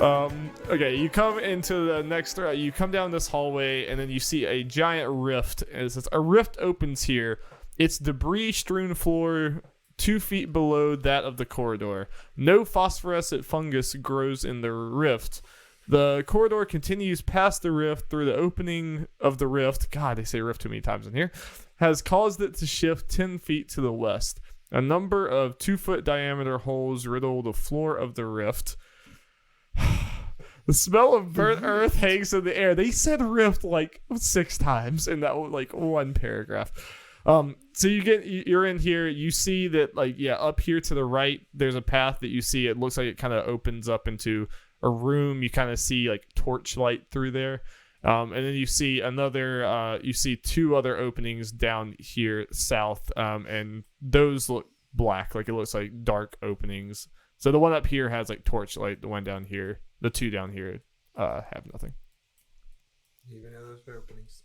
Okay, you come into the next. You come down this hallway, and then you see a giant rift. And it says a rift opens here. It's debris-strewn floor 2 feet below that of the corridor. No phosphorescent fungus grows in the rift. The corridor continues past the rift through the opening of the rift. God, they say rift too many times in here. Has caused it to shift 10 feet to the west. A number of 2-foot diameter holes riddle the floor of the rift. The smell of burnt earth hangs in the air. They said rift like 6 times in that like one paragraph. So you're in here. You see that up here to the right, there's a path that you see. It looks like it kind of opens up into a room. You kind of see like torchlight through there. And then you see you see 2 other openings down here south. And those look black. Like it looks like dark openings. So the one up here has like torchlight. The one down here, the 2 down here, have nothing. Even though those are openings.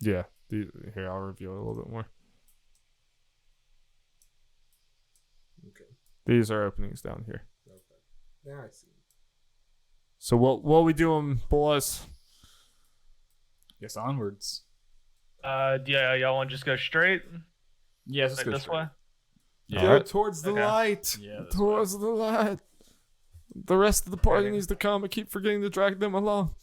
Yeah. Here, I'll reveal it a little bit more. Okay. These are openings down here. Okay. Now I see. So what are we doing, boys? Guess onwards. Yeah, y'all want to just go straight? Yes, let's Like go this straight. way? Yeah. Go towards the Okay. light. Yeah, this Towards the light. The rest of the party Okay. needs to come. I keep forgetting to drag them along.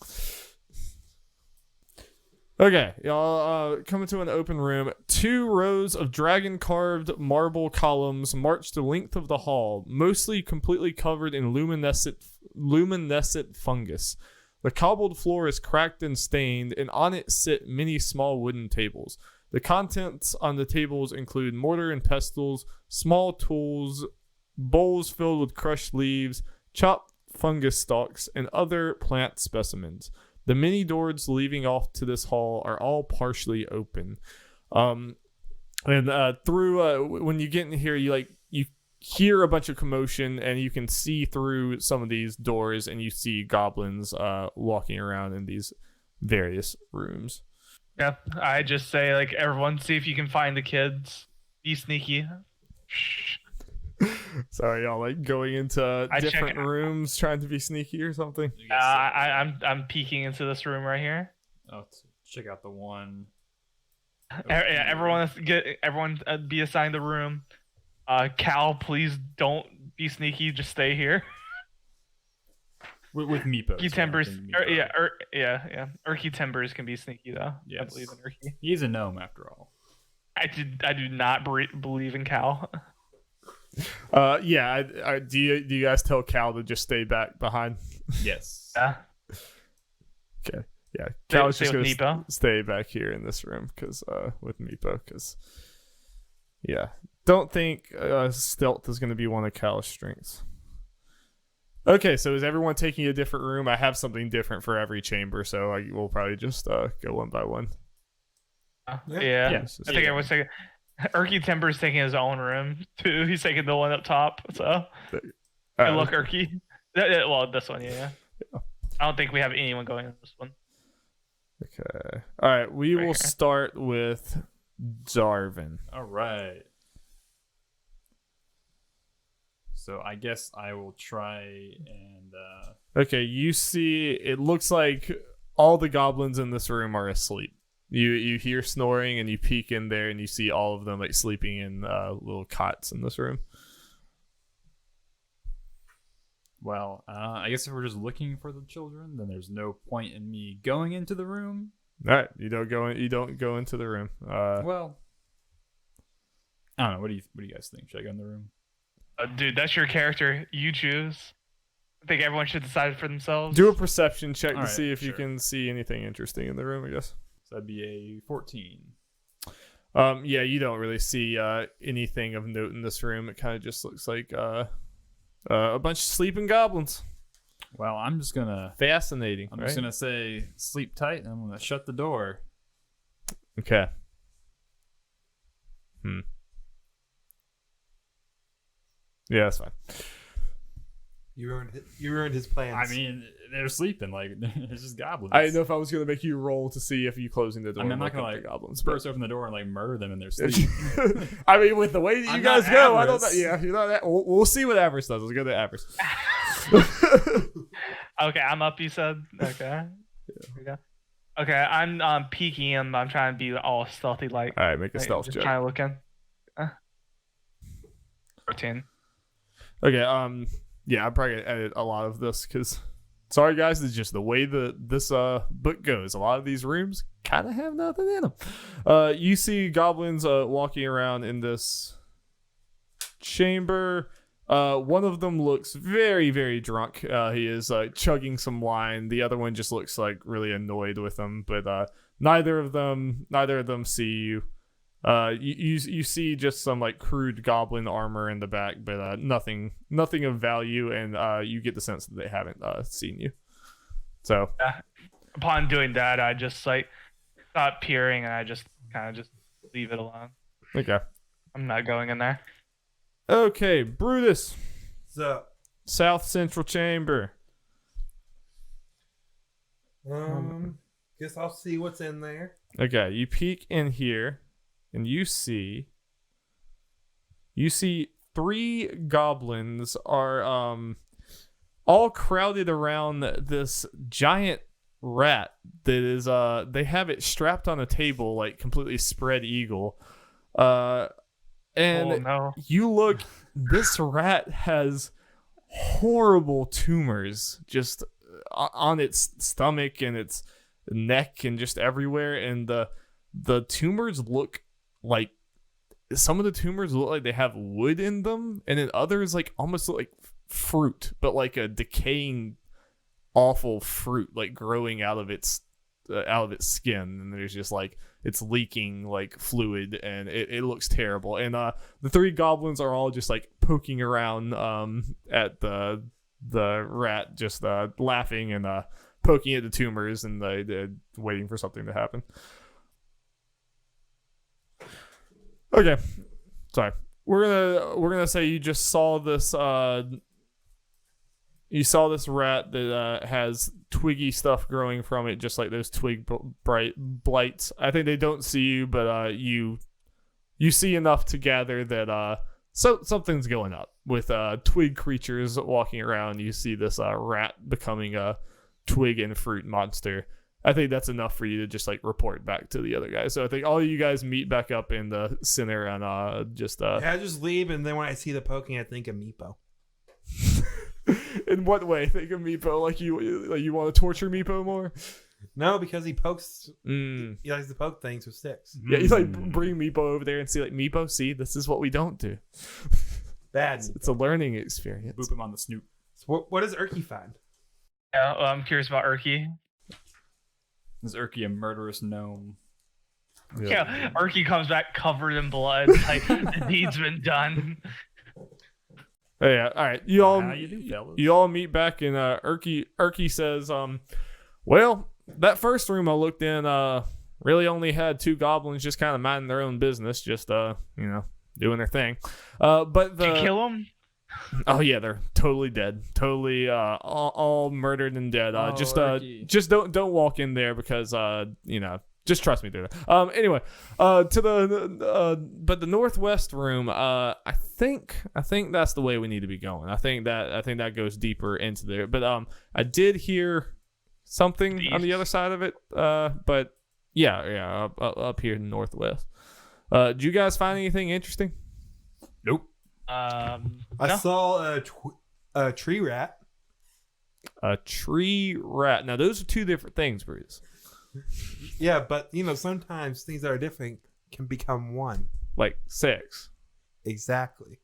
Okay, y'all come into an open room. 2 rows of dragon-carved marble columns march the length of the hall, mostly completely covered in luminescent fungus. The cobbled floor is cracked and stained, and on it sit many small wooden tables. The contents on the tables include mortar and pestles, small tools, bowls filled with crushed leaves, chopped fungus stalks, and other plant specimens. The many doors leading off to this hall are all partially open. Through when you get in here, you hear a bunch of commotion, and you can see through some of these doors, and you see goblins walking around in these various rooms. Yeah, I just say like everyone, see if you can find the kids. Be sneaky. Shh. Sorry, y'all like going into I different check- rooms trying to be sneaky or something. I'm peeking into this room right here. Oh, check out the one. Yeah, everyone be assigned the room. Cal, please don't be sneaky. Just stay here. With Meepo. Urky Timbers, yeah. Urky Timbers can be sneaky though. Yes. I believe in Urky. He's a gnome after all. I do not believe in Cal. Do you guys tell Cal to just stay back behind? Yes. Yeah. Okay. Yeah, Cal's Stay just with gonna Meepo? stay back here in this room with Meepo, because don't think stealth is gonna be one of Cal's strengths. Okay, so is everyone taking a different room? I have something different for every chamber, so we'll probably just go one by one. Yeah. Yes. I think everyone's taking. Urky Timber's taking his own room too. He's taking the one up top. So hey, look, Urky. Well, this one, yeah. I don't think we have anyone going in this one. Okay. All right, we will start with Darvan. All right. So I guess I will try and. Okay, you see, it looks like all the goblins in this room are asleep. You hear snoring, and you peek in there, and you see all of them like sleeping in little cots in this room. Well, I guess if we're just looking for the children, then there's no point in me going into the room. All right, you don't go into the room. Well, I don't know. What do you guys think? Should I go in the room? Dude, that's your character. You choose. I think everyone should decide for themselves. Do a perception check to All right, see if you sure. can see anything interesting in the room, I guess. So that'd be a 14. Yeah, you don't really see anything of note in this room. It kind of just looks like a bunch of sleeping goblins. Well, I'm just gonna Fascinating. I'm right? just gonna say sleep tight, and I'm gonna shut the door. Okay. Yeah, that's fine. You ruined his plans. I mean, they're sleeping like it's just goblins. I didn't know if I was gonna make you roll to see if you closing the door. I mean, I'm not look gonna up like the goblins. burst open the door and like murder them in their sleep. I mean, with the way that you I'm guys not go, I don't know. Avarice. Yeah, you're not that. We'll see what Avarice does. Let's go to Avarice. Okay, I'm up. You said. Okay. Here we go. Okay, I'm peeking him. I'm trying to be all stealthy, like. All right, make a stealth just check. trying to look in. 14. Okay. Yeah, I'm probably gonna edit a lot of this because, sorry guys, it's just the way this book goes. A lot of these rooms kind of have nothing in them. You see goblins walking around in this chamber. One of them looks very, very drunk. He is chugging some wine. The other one just looks like really annoyed with them. But neither of them see you. You see just some like crude goblin armor in the back, but nothing of value, and you get the sense that they haven't seen you. So upon doing that, I just like stop peering and I just kind of just leave it alone. Okay. I'm not going in there. Okay, Brutus. So, South Central Chamber. guess I'll see what's in there. Okay, you peek in here, and you see 3 goblins are all crowded around this giant rat that is they have it strapped on a table like completely spread eagle. And Oh, no. you look, this rat has horrible tumors just on its stomach and its neck and just everywhere. And the tumors look like, some of the tumors look like they have wood in them, and then others like almost look like fruit, but like a decaying, awful fruit like growing out of its skin, and there's just like it's leaking like fluid, and it looks terrible. And the 3 goblins are all just like poking around at the rat, just laughing and poking at the tumors, and they're waiting for something to happen. Okay, sorry. We're gonna say you just saw this. You saw this rat that has twiggy stuff growing from it, just like those twig blights. I think they don't see you, but you see enough to gather that something's going up with twig creatures walking around. You see this rat becoming a twig and fruit monster. I think that's enough for you to just like report back to the other guys. So I think all of you guys meet back up in the center and just Yeah, I just leave, and then when I see the poking, I think of Meepo. In what way? Think of Meepo like you want to torture Meepo more? No, because he pokes. Mm. He likes to poke things with sticks. Yeah, he's like bring Meepo over there and see like Meepo. See, this is what we don't do. Bad. It's a learning experience. Boop him on the snoot. So what does Urky find? Yeah, I'm curious about Urky. Is Urky a murderous gnome? Yeah, Urky comes back covered in blood. Like the deed's been done. Oh, yeah, all right. You all How you do, fellas? you all meet back, and Urky says, well, that first room I looked in really only had 2 goblins just kind of minding their own business, just doing their thing. But Did you kill him? Oh yeah, they're totally dead, totally all murdered and dead. Urky. Just don't walk in there because just trust me through that. Anyway, to the northwest room, I think that's the way we need to be going. I think that goes deeper into there. But I did hear something on the other side of it. But yeah, up here in the northwest. Did you guys find anything interesting? Nope. I No. saw a tree rat. A tree rat. Now those are 2 different things, Bruce. Yeah, but sometimes things that are different can become one. Like sex. Exactly.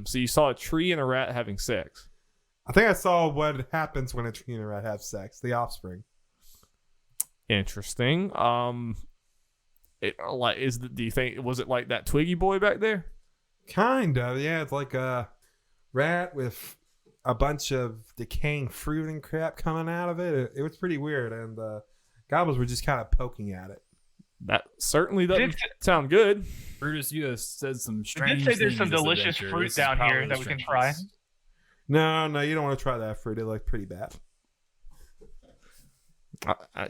So you saw a tree and a rat having sex. I think I saw what happens when a tree and a rat have sex. The offspring. Interesting. Do you think, was it like that Twiggy boy back there? Kind of. Yeah, it's like a rat with a bunch of decaying fruit and crap coming out of it. It was pretty weird, and goblins were just kind of poking at it. That certainly doesn't sound good. Brutus, you have said some It strange did say there's things some this delicious adventure. fruit This is down here probably that we can strange. try. No, you don't want to try that fruit. It looked pretty bad.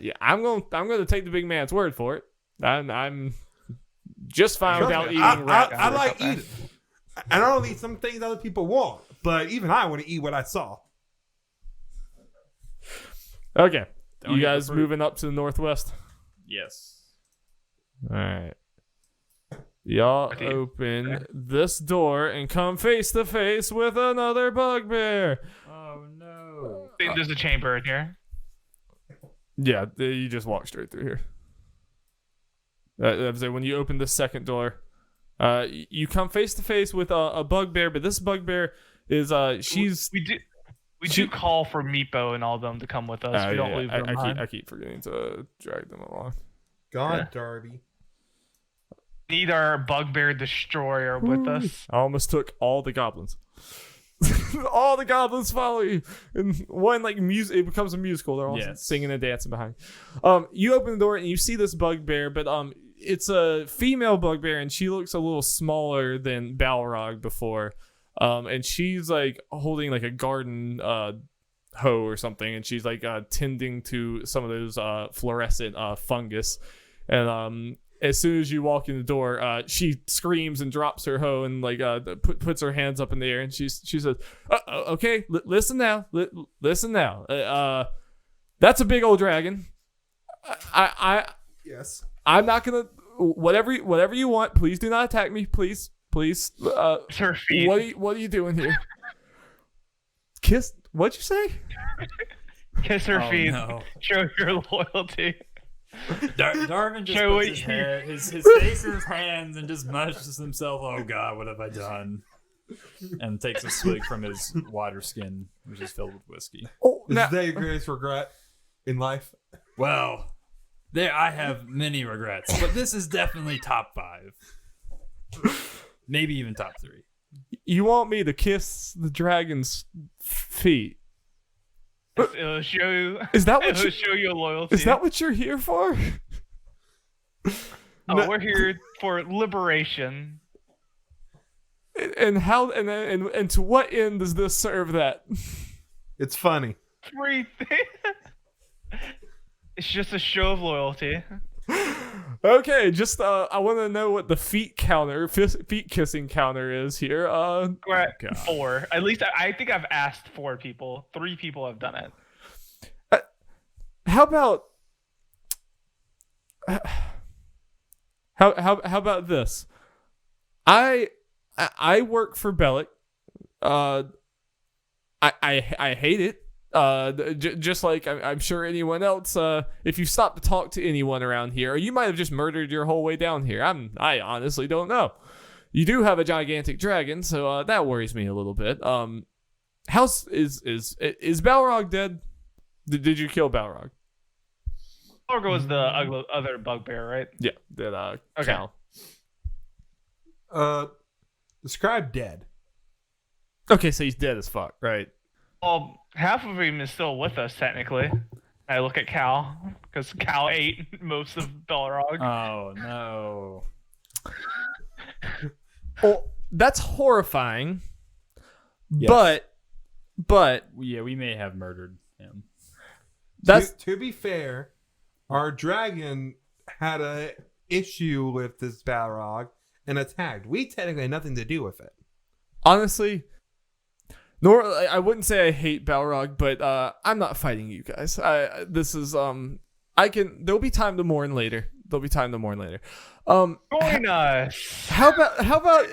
Yeah, I'm gonna take the big man's word for it. I'm just fine without eating rat. I like eating. And I don't eat some things other people want, but even I want to eat what I saw. Okay. Don't You eat the guys fruit. moving up to the northwest? Yes. All right. Y'all Okay. open this door and come face to face with another bugbear. Oh no. I think there's a chamber in here. Yeah, you just walk straight through here. When you open the second door, you come face to face with a bugbear, but this bugbear is she's. We do call for Meepo and all of them to come with us. We don't leave them behind. I keep forgetting to drag them along. God, Darby. Need our bugbear destroyer with us. I almost took all the goblins. All the goblins follow you, and one like music. It becomes a musical. They're all singing and dancing behind. You open the door and you see this bugbear, but it's a female bugbear, and she looks a little smaller than Balrog before. And she's like holding like a garden hoe or something, and she's like tending to some of those fluorescent fungus. And as soon as you walk in the door, she screams and drops her hoe and like puts her hands up in the air, and she says, "Okay, listen now, listen now. That's a big old dragon. Yes. I'm not gonna whatever you want. Please do not attack me, please." Her feet. What are you doing here? Kiss? What'd you say? Kiss her feet. No. Show your loyalty. Darvin just Show puts what his, you- head, his face in his hands and just mushes himself. Oh God, what have I done? And takes a swig from his water skin, which is filled with whiskey. Oh, Is now, that your greatest regret in life? Well, I have many regrets, but this is definitely top 5. Maybe even top 3. you want me to kiss the dragon's feet? It'll show you. Is that what It'll you, show your loyalty. is that what you're here for? Oh, we're here for liberation. And how and to what end does this serve that? It's funny. Free thing. It's just a show of loyalty. Okay, just I want to know what the feet kissing counter is here. We're at God. 4. At least I think I've asked 4 people. 3 people have done it. How about how about this? I work for Bellic. I hate it. Just like I'm sure anyone else. If you stop to talk to anyone around here, you might have just murdered your whole way down here. I honestly don't know. You do have a gigantic dragon, so that worries me a little bit. How's is Balrog dead? Did you kill Balrog? Orgo was the other bugbear, right? Yeah, that Okay. cow. Describe dead. Okay, so he's dead as fuck, right? Well, half of him is still with us, technically. I look at Cal, because Cal ate most of Balrog. Oh no. Well, that's horrifying. Yes. But Yeah, we may have murdered him. that's To be fair, our dragon had a issue with this Balrog and attacked. We technically had nothing to do with it. honestly, nor I wouldn't say I hate Balrog, but I'm not fighting you guys. This is there'll be time to mourn later. Join us. How about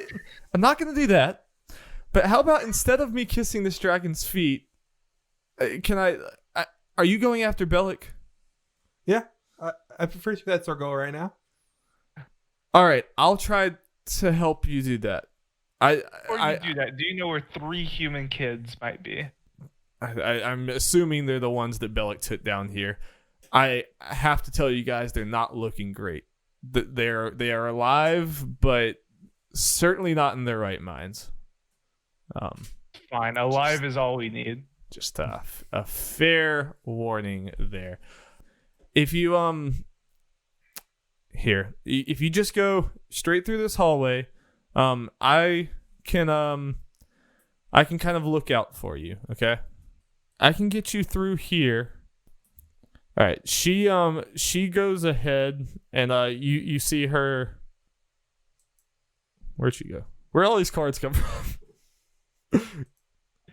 I'm not gonna do that, but how about instead of me kissing this dragon's feet, are you going after Bellic? Yeah, I'm pretty sure that's our goal right now. All right, I'll try to help you do that. Before you do that, do you know where 3 human kids might be? I'm assuming they're the ones that Bellic took down here. I have to tell you guys, they're not looking great. They are alive, but certainly not in their right minds. Fine, alive is all we need. Just a fair warning there. If you if you just go straight through this hallway, I can kind of look out for you, okay? I can get you through here. All right, she goes ahead, and you see her. Where'd she go? Where all these cards come from?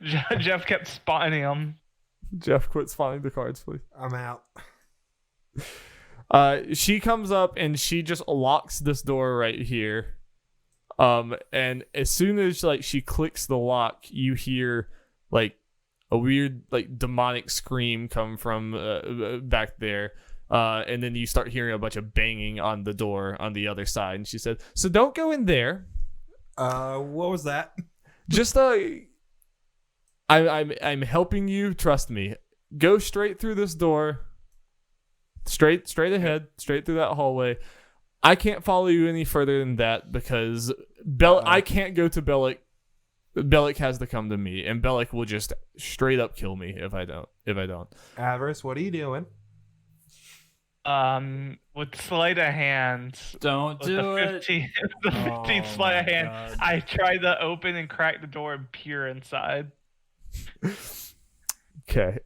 Jeff kept spotting him. Jeff quits filing the cards, please. I'm out. She comes up and she just locks this door right here. And as soon as like she clicks the lock, you hear like a weird like demonic scream come from back there. And then you start hearing a bunch of banging on the door on the other side. And she said, "So don't go in there. What was that? Just I'm helping you. Trust me. Go straight through this door. Straight ahead, straight through that hallway. I can't follow you any further than that because I can't go to Bellic. Bellic has to come to me, and Bellic will just straight up kill me if I don't. Avarice, what are you doing? With sleight of hand. Don't do it. The 15 sleight of hand. God. I try to open and crack the door and peer inside. Okay.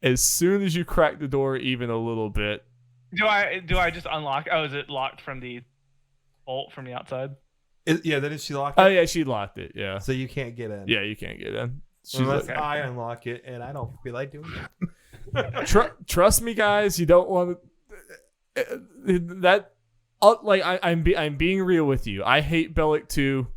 As soon as you crack the door even a little bit. Do I just unlock? Oh, is it locked from the bolt from the outside? Yeah, then she locked it? Oh, yeah, she locked it, yeah. So you can't get in. Yeah, you can't get in. Unless like, I unlock it, and I don't feel like doing that. Trust me, guys, you don't want to... I'm being real with you. I hate Bellic too.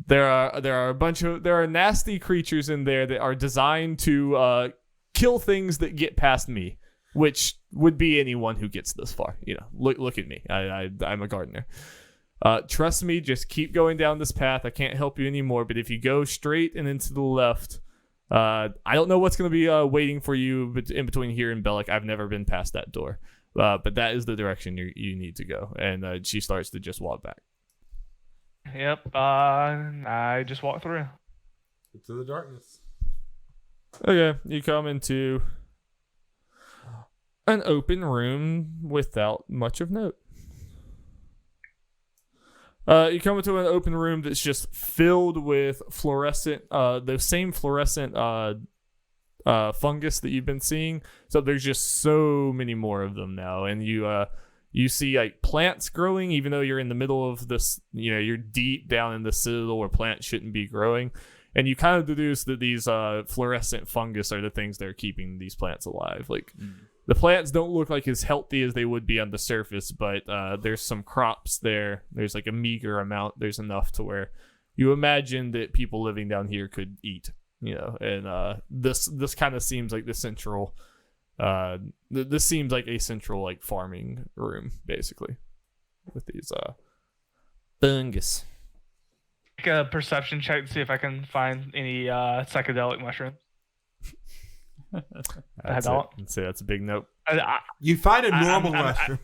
There are nasty creatures in there that are designed to kill things that get past me, which would be anyone who gets this far. You know, look at me. I'm a gardener. Trust me, just keep going down this path. I can't help you anymore, but if you go straight and into the left, I don't know what's going to be waiting for you in between here and Bellic. I've never been past that door, but that is the direction you need to go. And she starts to just walk back. Yep. I just walk through. Into the darkness. Okay, you come into an open room without much of note. You come into an open room that's just filled with fluorescent, those same fluorescent fungus that you've been seeing. So there's just so many more of them now, and you see like plants growing, even though you're in the middle of this. You know, you're deep down in the citadel where plants shouldn't be growing, and you kind of deduce that these fluorescent fungus are the things that are keeping these plants alive. Like. The plants don't look like as healthy as they would be on the surface, but there's some crops there. There's like a meager amount. There's enough to where you imagine that people living down here could eat, you know. And this kind of seems like the central. This seems like a central like farming room, basically, with these fungus. Make a perception check to see if I can find any psychedelic mushrooms. I'd say that's a big nope. You find a normal mushroom.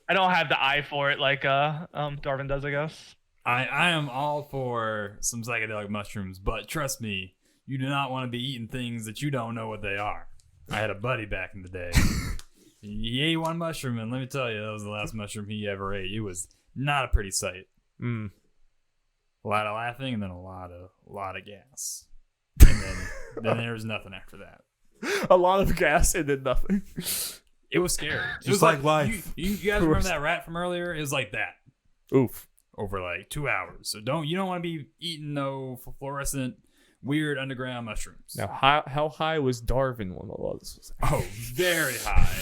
I don't have the eye for it like Darvan does, I guess. I am all for some psychedelic mushrooms, but trust me, you do not want to be eating things that you don't know what they are. I had a buddy back in the day. He ate one mushroom, and let me tell you, that was the last mushroom he ever ate. It was not a pretty sight. A lot of laughing, and then a lot of gas. And then there was nothing after that. A lot of gas and then nothing. It was scary. Just it was like life. You guys remember that rat from earlier? It was like that. Oof. Over like 2 hours. So you don't want to be eating no fluorescent, weird underground mushrooms. Now, how high was Darvan when all this was? Oh, very high.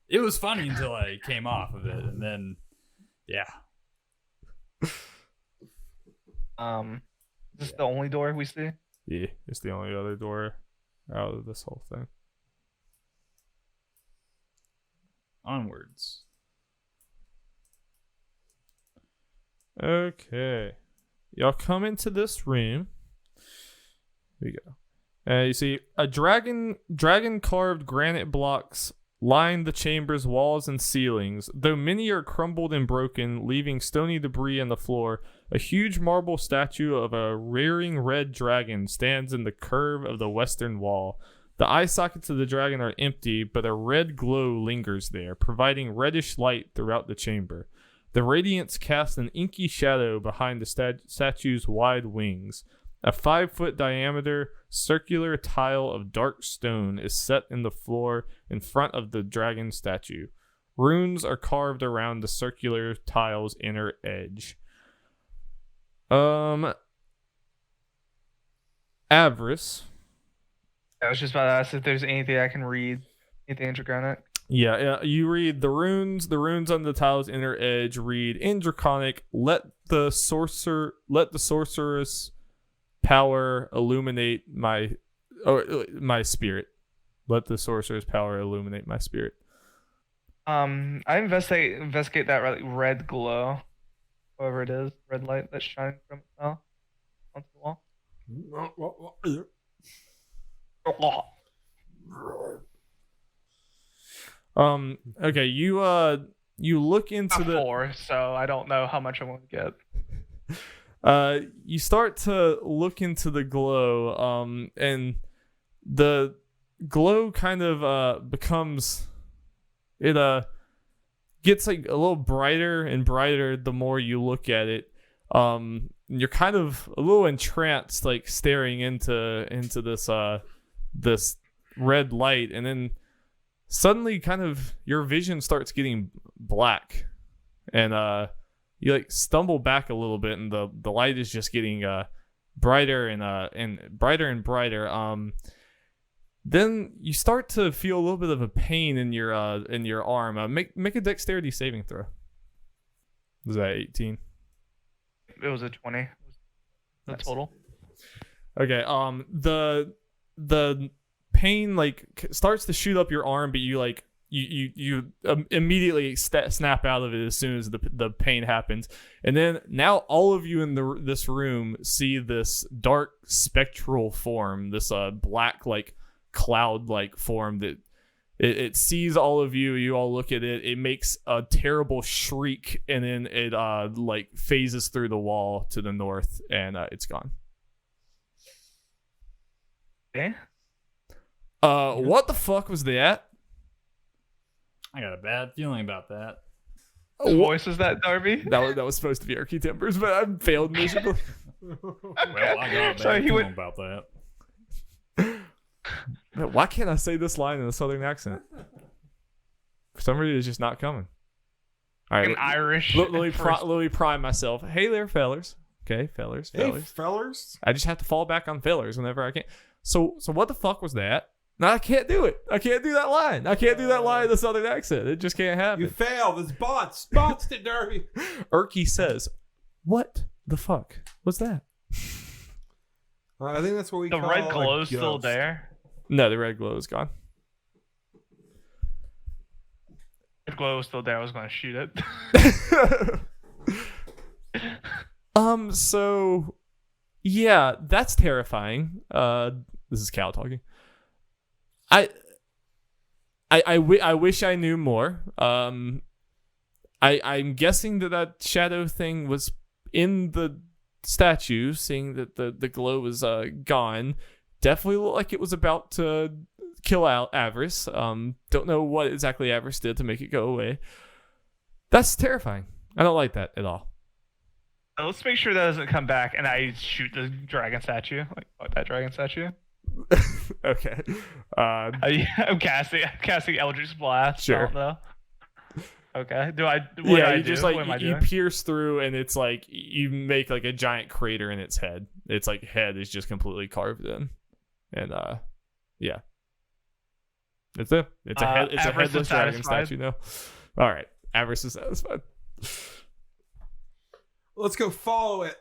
It was funny until I came off of it, and then, yeah. Is this the only door we see? Yeah, it's the only other door out of this whole thing. Onwards. Okay. Y'all come into this room. Here we go. You see a dragon carved granite blocks line the chamber's walls and ceilings. Though many are crumbled and broken, leaving stony debris on the floor, a huge marble statue of a rearing red dragon stands in the curve of the western wall. The eye sockets of the dragon are empty, but a red glow lingers there, providing reddish light throughout the chamber. The radiance casts an inky shadow behind the statue's wide wings. A 5-foot diameter circular tile of dark stone is set in the floor in front of the dragon statue. Runes are carved around the circular tile's inner edge. Avarice. I was just about to ask if there's anything I can read. Anything draconic? Yeah, you read the runes. The runes on the tile's inner edge read in Draconic. Let the sorceress power illuminate my spirit. Let the sorcerer's power illuminate my spirit. I investigate that red glow, whatever it is, red light that's shining from itself onto the wall. Okay, you look into the 4, so I don't know how much I'm going to get. You start to look into the glow, and the glow kind of becomes, it gets like a little brighter and brighter the more you look at it. You're kind of a little entranced, like staring into this red light, and then suddenly kind of your vision starts getting black, and you like stumble back a little bit, and the light is just getting brighter and brighter and brighter. Then you start to feel a little bit of a pain in your arm. Make a dexterity saving throw. Was that 18? It was a 20. The total. Okay. The pain like starts to shoot up your arm, but you like you immediately snap out of it as soon as the pain happens, and then now all of you in this room see this dark spectral form, this black like cloud like form that it sees all of you. You all look at it. It makes a terrible shriek, and then it like phases through the wall to the north, and it's gone. Okay. What the fuck was that? I got a bad feeling about that. Whose voice is that, Darby? That was supposed to be Erky Timbers, but I failed miserably. Well, I got a bad feeling about that. Man, why can't I say this line in a southern accent? For some reason, it's just not coming. All right, Irish. Let me prime myself. Hey there, fellers. Okay, fellers. Hey, fellers. I just have to fall back on fellers whenever I can. So what the fuck was that? No, I can't do it. I can't do that line. I can't do that line in the southern accent. It just can't happen. You failed. This bots it, Darby. Erky says, "What the fuck was that?" I think that's what we the call red glow a is still ghost. there. No, the red glow is gone. Red glow was still there. I was going to shoot it. So yeah, that's terrifying. This is Cal talking. I wish I knew more. I'm guessing that shadow thing was in the statue, seeing that the glow was gone. Definitely looked like it was about to kill out Avarice. Don't know what exactly Avarice did to make it go away. That's terrifying. I don't like that at all. Let's make sure that doesn't come back, and I shoot the dragon statue. Like, fuck that dragon statue. Okay. I'm casting Eldritch Blast. Sure. Though. Okay. You pierce through, and it's like you make like a giant crater in its head. Its like head is just completely carved in, and yeah. It's a headless dragon statue now. All right, Avarice is satisfied. Let's go follow it.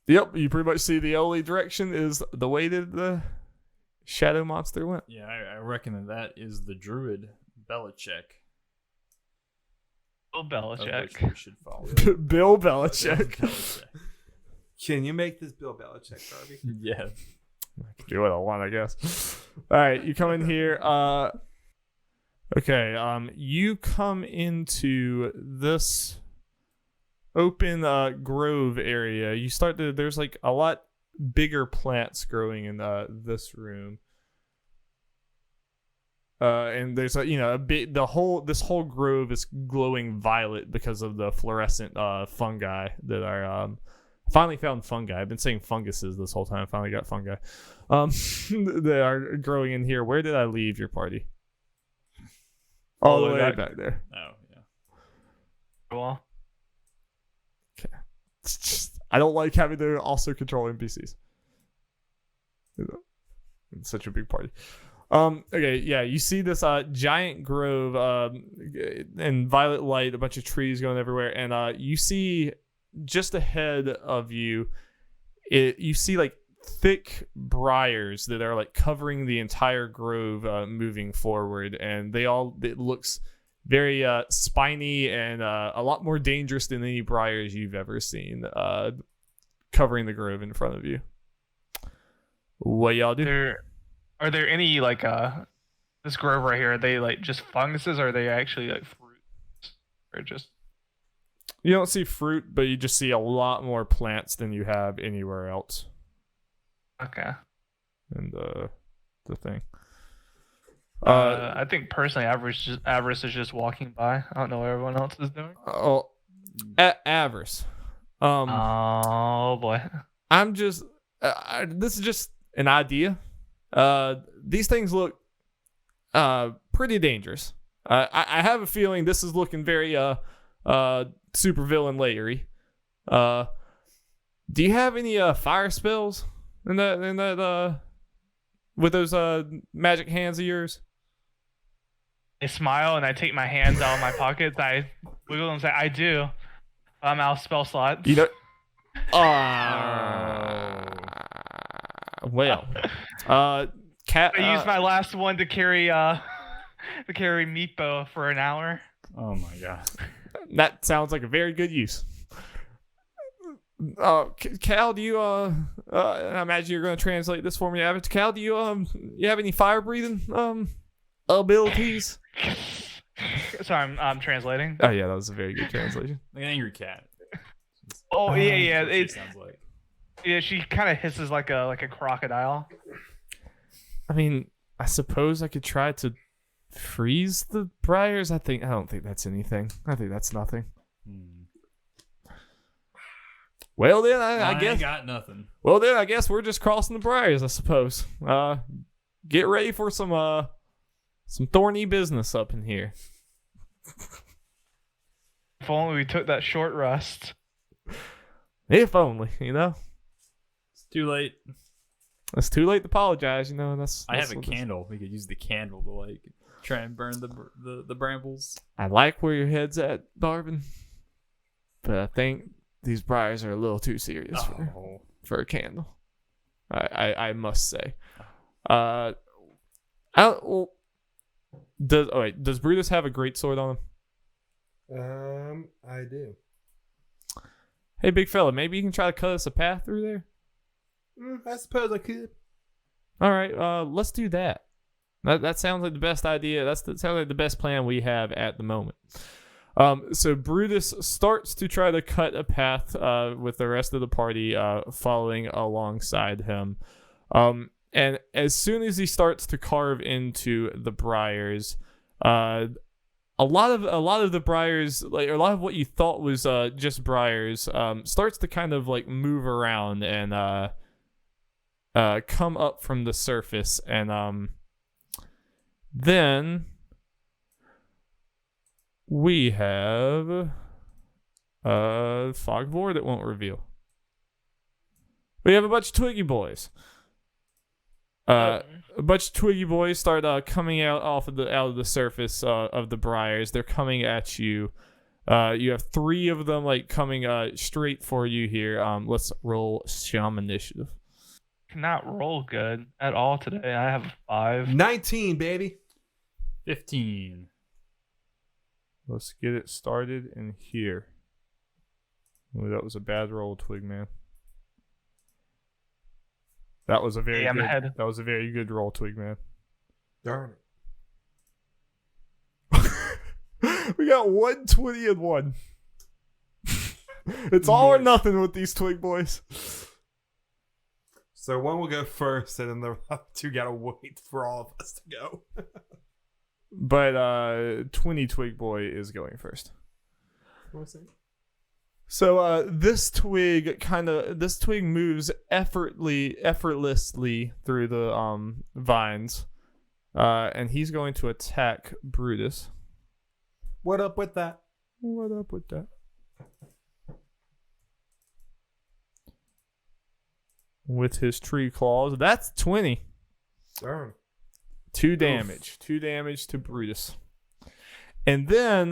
Yep, you pretty much see the only direction is the way that the shadow monster went. Yeah, I reckon that is the druid Belichick. Bill Belichick. We should follow. Bill Belichick. Can you make this Bill Belichick, Darby? Yeah. I can do what I want, I guess. All right, you come in here. Okay, you come into this open grove area. You start to, there's like a lot bigger plants growing in this room. And there's a bit, this whole grove is glowing violet because of the fluorescent fungi that are finally found fungi. I've been saying funguses this whole time. I finally got fungi. They are growing in here. Where did I leave your party? All the way back there. Oh, yeah. Cool. Okay. I don't like having to also control NPCs. It's such a big party. Okay, yeah, you see this giant grove and violet light, a bunch of trees going everywhere, and you see just ahead of you, you see like thick briars that are like covering the entire grove, moving forward, and it looks very spiny and a lot more dangerous than any briars you've ever seen, covering the grove in front of you. What y'all do? Are there any like this grove right here? Are they like just funguses, or are they actually like fruits, or just? You don't see fruit, but you just see a lot more plants than you have anywhere else. Okay. And the thing. I think personally, Avarice is just walking by. I don't know what everyone else is doing. Oh, Avarice. Oh boy. I'm just. This is just an idea. These things look pretty dangerous. I have a feeling this is looking very super villain layery. Do you have any fire spells in that with those magic hands of yours? I smile and I take my hands out of my pockets. I wiggle and say, "I do." I'm out of spell slots. You know. Well, cat. I used my last one to carry Meepo for an hour. Oh my god. That sounds like a very good use. Cal, do you I imagine you're going to translate this for me, Abbott. Cal, do you have any fire breathing abilities? Sorry, I'm translating. Oh yeah, that was a very good translation. Like an angry cat. Oh yeah. It sounds like. Yeah, she kind of hisses like a crocodile. I mean, I suppose I could try to freeze the briars. I don't think that's anything. I think that's nothing. Well then, I guess ain't got nothing. Well then, I guess we're just crossing the briars, I suppose. Get ready for some thorny business up in here. If only we took that short rest. If only, you know. It's too late. It's too late to apologize, you know. I have a candle. We could use the candle to like try and burn the brambles. I like where your head's at, Darvan, but I think these briars are a little too serious for a candle. I must say. Does Brutus have a great sword on him? I do. Hey, big fella, maybe you can try to cut us a path through there? I suppose I could. All right, let's do that. That sounds like the best idea. That sounds like the best plan we have at the moment. So Brutus starts to try to cut a path with the rest of the party following alongside him. And as soon as he starts to carve into the briars, a lot of the briars, like a lot of what you thought was just briars, starts to kind of like move around and come up from the surface, and then we have Fogvor that won't reveal. We have a bunch of Twiggy boys. A bunch of Twiggy boys start coming out of the surface of the briars. They're coming at you. You have 3 of them like coming straight for you here. Let's roll Shaman initiative. Cannot roll good at all today. I have 5. 19, baby. 15. Let's get it started in here. Ooh, that was a bad roll, Twigman. That was a very good roll, Twigman. Darn it. We got 120 and 1. It's all or nothing with these Twig boys. So one will go first, and then the other 2 gotta wait for all of us to go. But 20 Twig boy is going first. What was it? So this twig moves effortlessly through the vines, and he's going to attack Brutus. What up with that? What up with that? With his tree claws, that's 20. Darn. 2 damage. 2 damage to Brutus. And then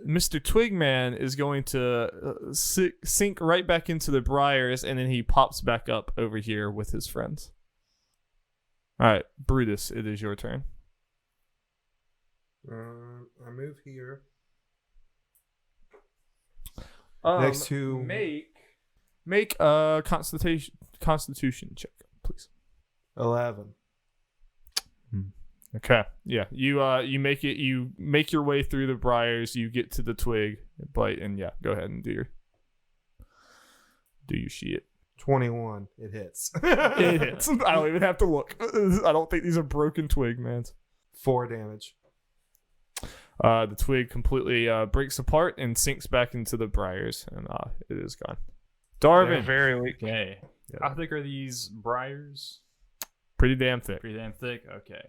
Mr. Twigman is going to sink right back into the briars, and then he pops back up over here with his friends. All right, Brutus, it is your turn. I move here. Next to make a constitution check, please. 11. Okay. Yeah. You make it. You make your way through the briars. You get to the twig, bite, and yeah, go ahead and do your shit. 21. It hits. It hits. I don't even have to look. I don't think these are broken twig, man. 4 damage. The twig completely breaks apart and sinks back into the briars, and it is gone. Darvan, They're very weak. Okay. Yeah. How thick are these briars? pretty damn thick. Pretty damn thick? Okay.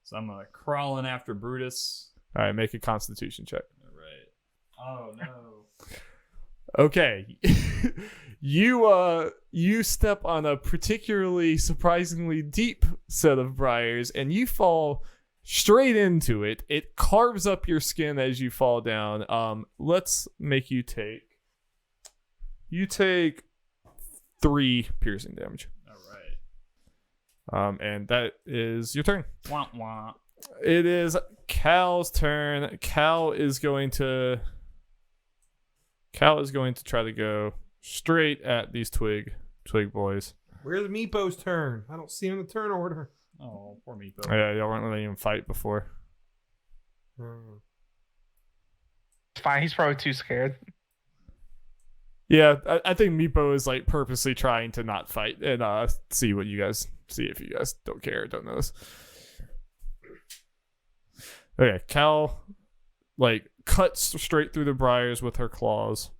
So I'm crawl in after Brutus. All right, make a Constitution check. All right. Oh, no. Okay. You step on a particularly surprisingly deep set of briars and you fall straight into it. It carves up your skin as you fall down. Let's make you take 3 piercing damage. All right. And that is your turn. Wah, wah. It is Cal's turn. Cal is going to try to go straight at these twig boys. Where's Meepo's turn? I don't see him in the turn order. Oh, poor Meepo. Yeah, y'all weren't letting him fight before. It's fine. He's probably too scared. Yeah, I think Meepo is like purposely trying to not fight and see if you guys don't care or don't notice. Okay, Cal like cuts straight through the briars with her claws.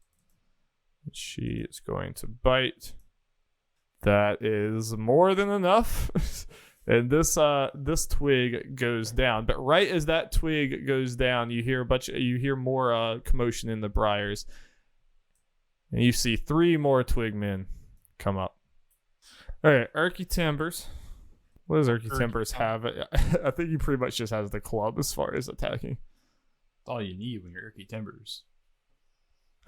She is going to bite. That is more than enough. And this twig goes down. But right as that twig goes down, you hear more commotion in the briars. And you see 3 more twig men come up. All right, Erky Timbers. What does Erky Timbers have? I think he pretty much just has the club as far as attacking. That's all you need when you're Erky Timbers.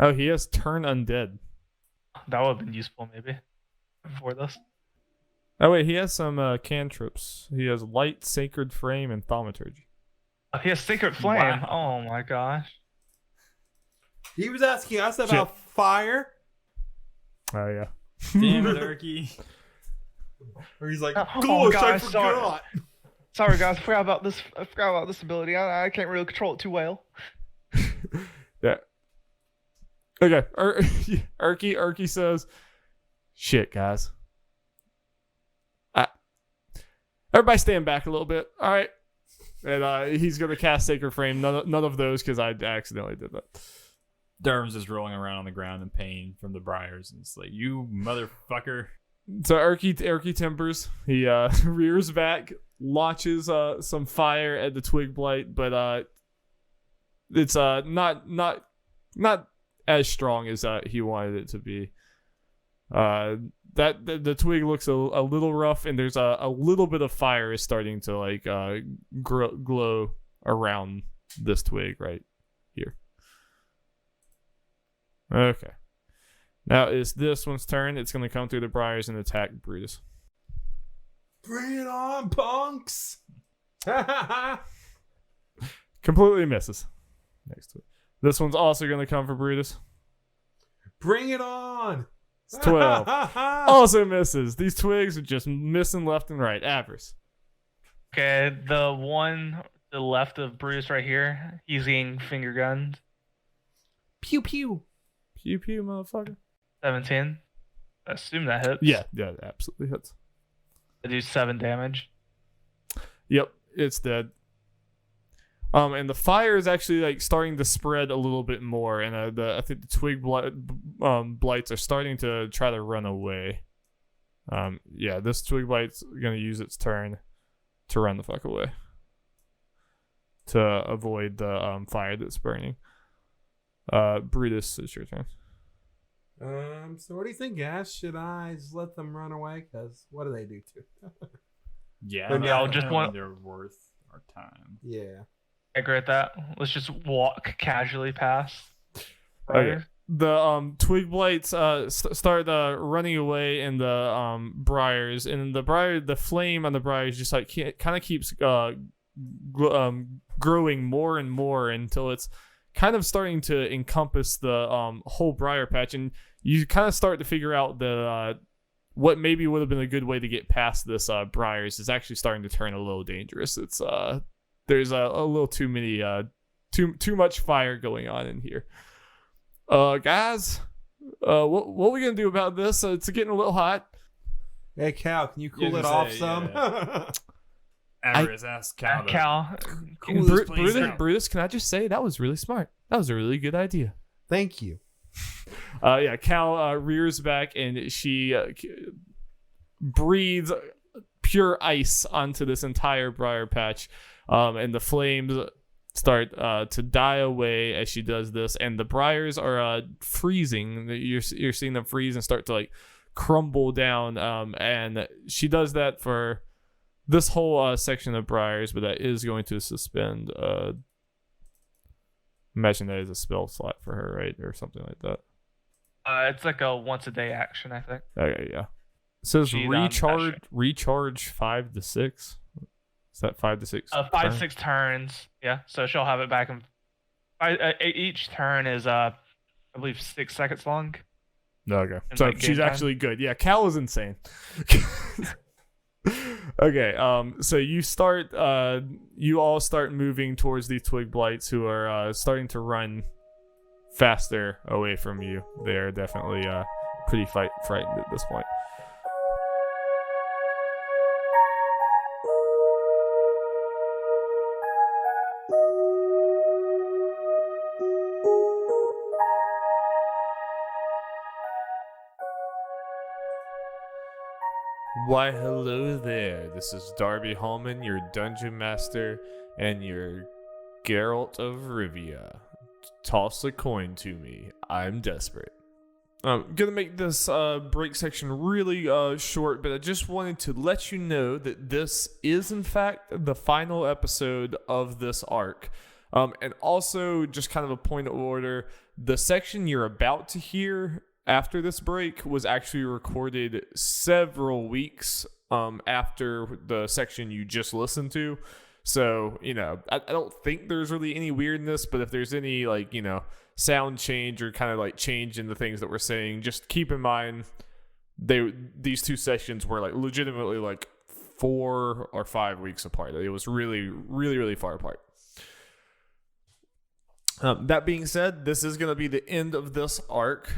Oh, he has Turn Undead. That would have been useful maybe before this. Oh, wait, he has some cantrips. He has Light, Sacred Frame, and Thaumaturgy. He has Secret Flame. Wow. Oh my gosh. He was asking us about fire. Oh, yeah. Damn it, Erky. Or he's like, Oh, gosh, I guys, sorry. forgot. Sorry guys, I forgot about this ability. I can't really control it too well. Yeah. Okay. Erky says, shit, guys. Everybody stand back a little bit. All right. And he's going to cast Sacred Frame. None of those because I accidentally did that. Darvan's just rolling around on the ground in pain from the briars. And it's like, you motherfucker. So Erky Timbers, he rears back, launches some fire at the twig blight, but it's not as strong as he wanted it to be. That the twig looks a little rough, and there's a little bit of fire is starting to like glow around this twig right here. Okay. Now it's this one's turn. It's going to come through the briars and attack Brutus. Bring it on, punks. Completely misses. Next to it. This one's also going to come for Brutus. Bring it on. It's 12. Also misses. These twigs are just missing left and right. Avarice. Okay, the one to the left of Bruce right here, he's getting finger guns. Pew pew. Pew pew, motherfucker. 17. I assume that hits. Yeah, it absolutely hits. I do 7 damage. Yep, it's dead. And the fire is actually like starting to spread a little bit more, and I think the twig blights are starting to try to run away. Yeah, this twig blight's gonna use its turn to run the fuck away to avoid the fire that's burning. Brutus, it's your turn. So what do you think, guys? Should I just let them run away? Because what do they do to? Yeah, But no, I just don't one- think they're worth our time. Yeah. I agree with that. Let's just walk casually past. Okay. The twig blights start running away in the briars, and the flame on the briars just like kind of keeps growing more and more until it's kind of starting to encompass the whole briar patch, and you kind of start to figure out that what maybe would have been a good way to get past this briars is actually starting to turn a little dangerous. It's there's a little too many too much fire going on in here. Guys, what are we gonna do about this? It's getting a little hot. Hey, Cal, can you cool Yeah, it just off say, some? Avarice asked Cal. Cal, Cool this place down. Brutus, can I just say that was really smart? That was a really good idea. Thank you. Yeah, Cal rears back and she breathes pure ice onto this entire briar patch, and the flames start to die away as she does this, and the briars are freezing. You're seeing them freeze and start to like crumble down, and she does that for this whole section of briars, but that is going to suspend. Imagine that is a spell slot for her, right, or something like that. it's like a once a day action, I think. Okay, yeah. It says She's on that recharge 5 to 6. Is that 5 to 6? 5 to 6 turns. Yeah, so she'll have it back in. Each turn is I believe 6 seconds long. Okay, In, so like, she's game time? actually good. Yeah, Cal is insane. Okay, so you all start moving towards these twig blights who are starting to run faster away from you. They're definitely pretty frightened at this point. Why, hello there. This is Darby Hallman, your dungeon master and your Geralt of Rivia. Toss a coin to me. I'm desperate. I'm gonna make this break section really short, but I just wanted to let you know that this is in fact the final episode of this arc. And also, just kind of a point of order, the section you're about to hear after this break was actually recorded several weeks after the section you just listened to. So, I don't think there's really any weirdness, but if there's any, sound change or kind of, change in the things that we're saying, just keep in mind these two sessions were, legitimately, 4 or 5 weeks apart. It was really, really, really far apart. That being said, this is going to be the end of this arc,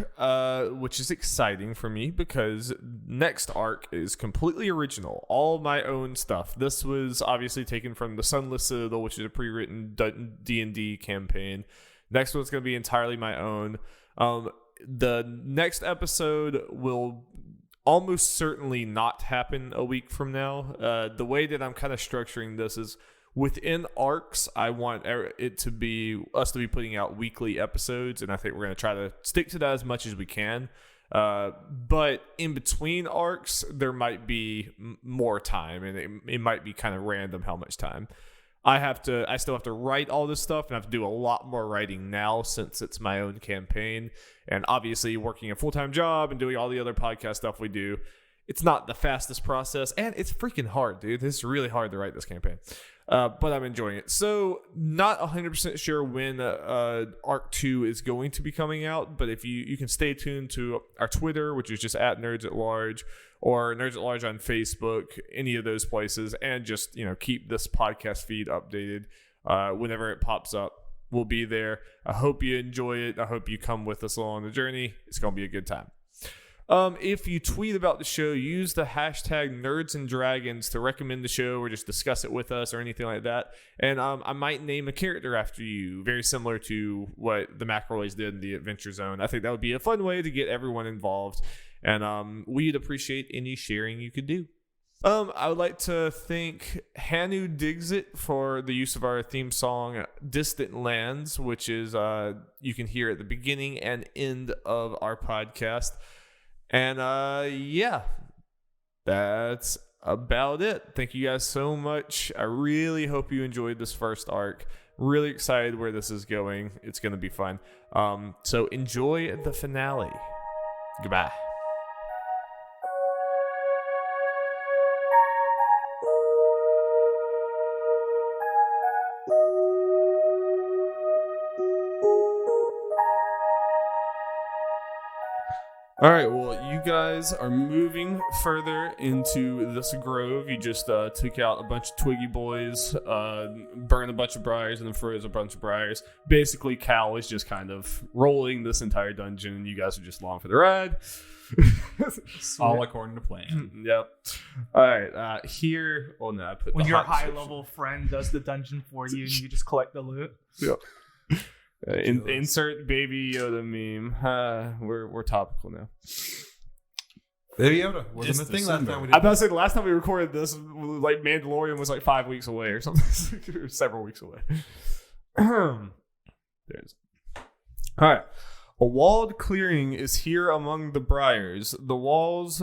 which is exciting for me because next arc is completely original, all my own stuff. This was obviously taken from the Sunless Citadel, which is a pre-written D&D campaign. Next one's going to be entirely my own. The next episode will almost certainly not happen a week from now. The way that I'm kind of structuring this is within arcs, I want it to be us to be putting out weekly episodes, and I think we're going to try to stick to that as much as we can. But in between arcs, there might be more time, and it might be kind of random how much time. I still have to write all this stuff, and I have to do a lot more writing now since it's my own campaign. And obviously, working a full-time job and doing all the other podcast stuff we do, it's not the fastest process, and it's freaking hard, dude. It's really hard to write this campaign. But I'm enjoying it. So, not 100% sure when Arc 2 is going to be coming out, but if you can stay tuned to our Twitter, which is just @NerdsAtLarge, or Nerds at Large on Facebook, any of those places, and just, keep this podcast feed updated whenever it pops up. We'll be there. I hope you enjoy it. I hope you come with us along the journey. It's going to be a good time. If you tweet about the show, use the hashtag Nerds and Dragons to recommend the show or just discuss it with us or anything like that. And I might name a character after you, very similar to what the McElroys did in the Adventure Zone. I think that would be a fun way to get everyone involved. And we'd appreciate any sharing you could do. I would like to thank Hanu Digsit for the use of our theme song Distant Lands, which is you can hear at the beginning and end of our podcast. And yeah, that's about it. Thank you guys so much. I really hope you enjoyed this first arc. Really excited where this is going. It's going to be fun. So enjoy the finale. Goodbye. All right, well, you guys are moving further into this grove. You just took out a bunch of twiggy boys, burned a bunch of briars, and then froze a bunch of briars. Basically, Cal is just kind of rolling this entire dungeon, and you guys are just along for the ride. All according to plan. Yep. All right, here... Oh, no, I put When the your hot high-level friend does the dungeon for you and you just collect the loot. Yep. Insert Baby Yoda meme. We're topical now. Baby Yoda wasn't It's a thing last December. time we I'm did. about to say the last time we recorded this, like Mandalorian was like 5 weeks away or something, or several weeks away. There's. All right. A walled clearing is here among the briars. The walls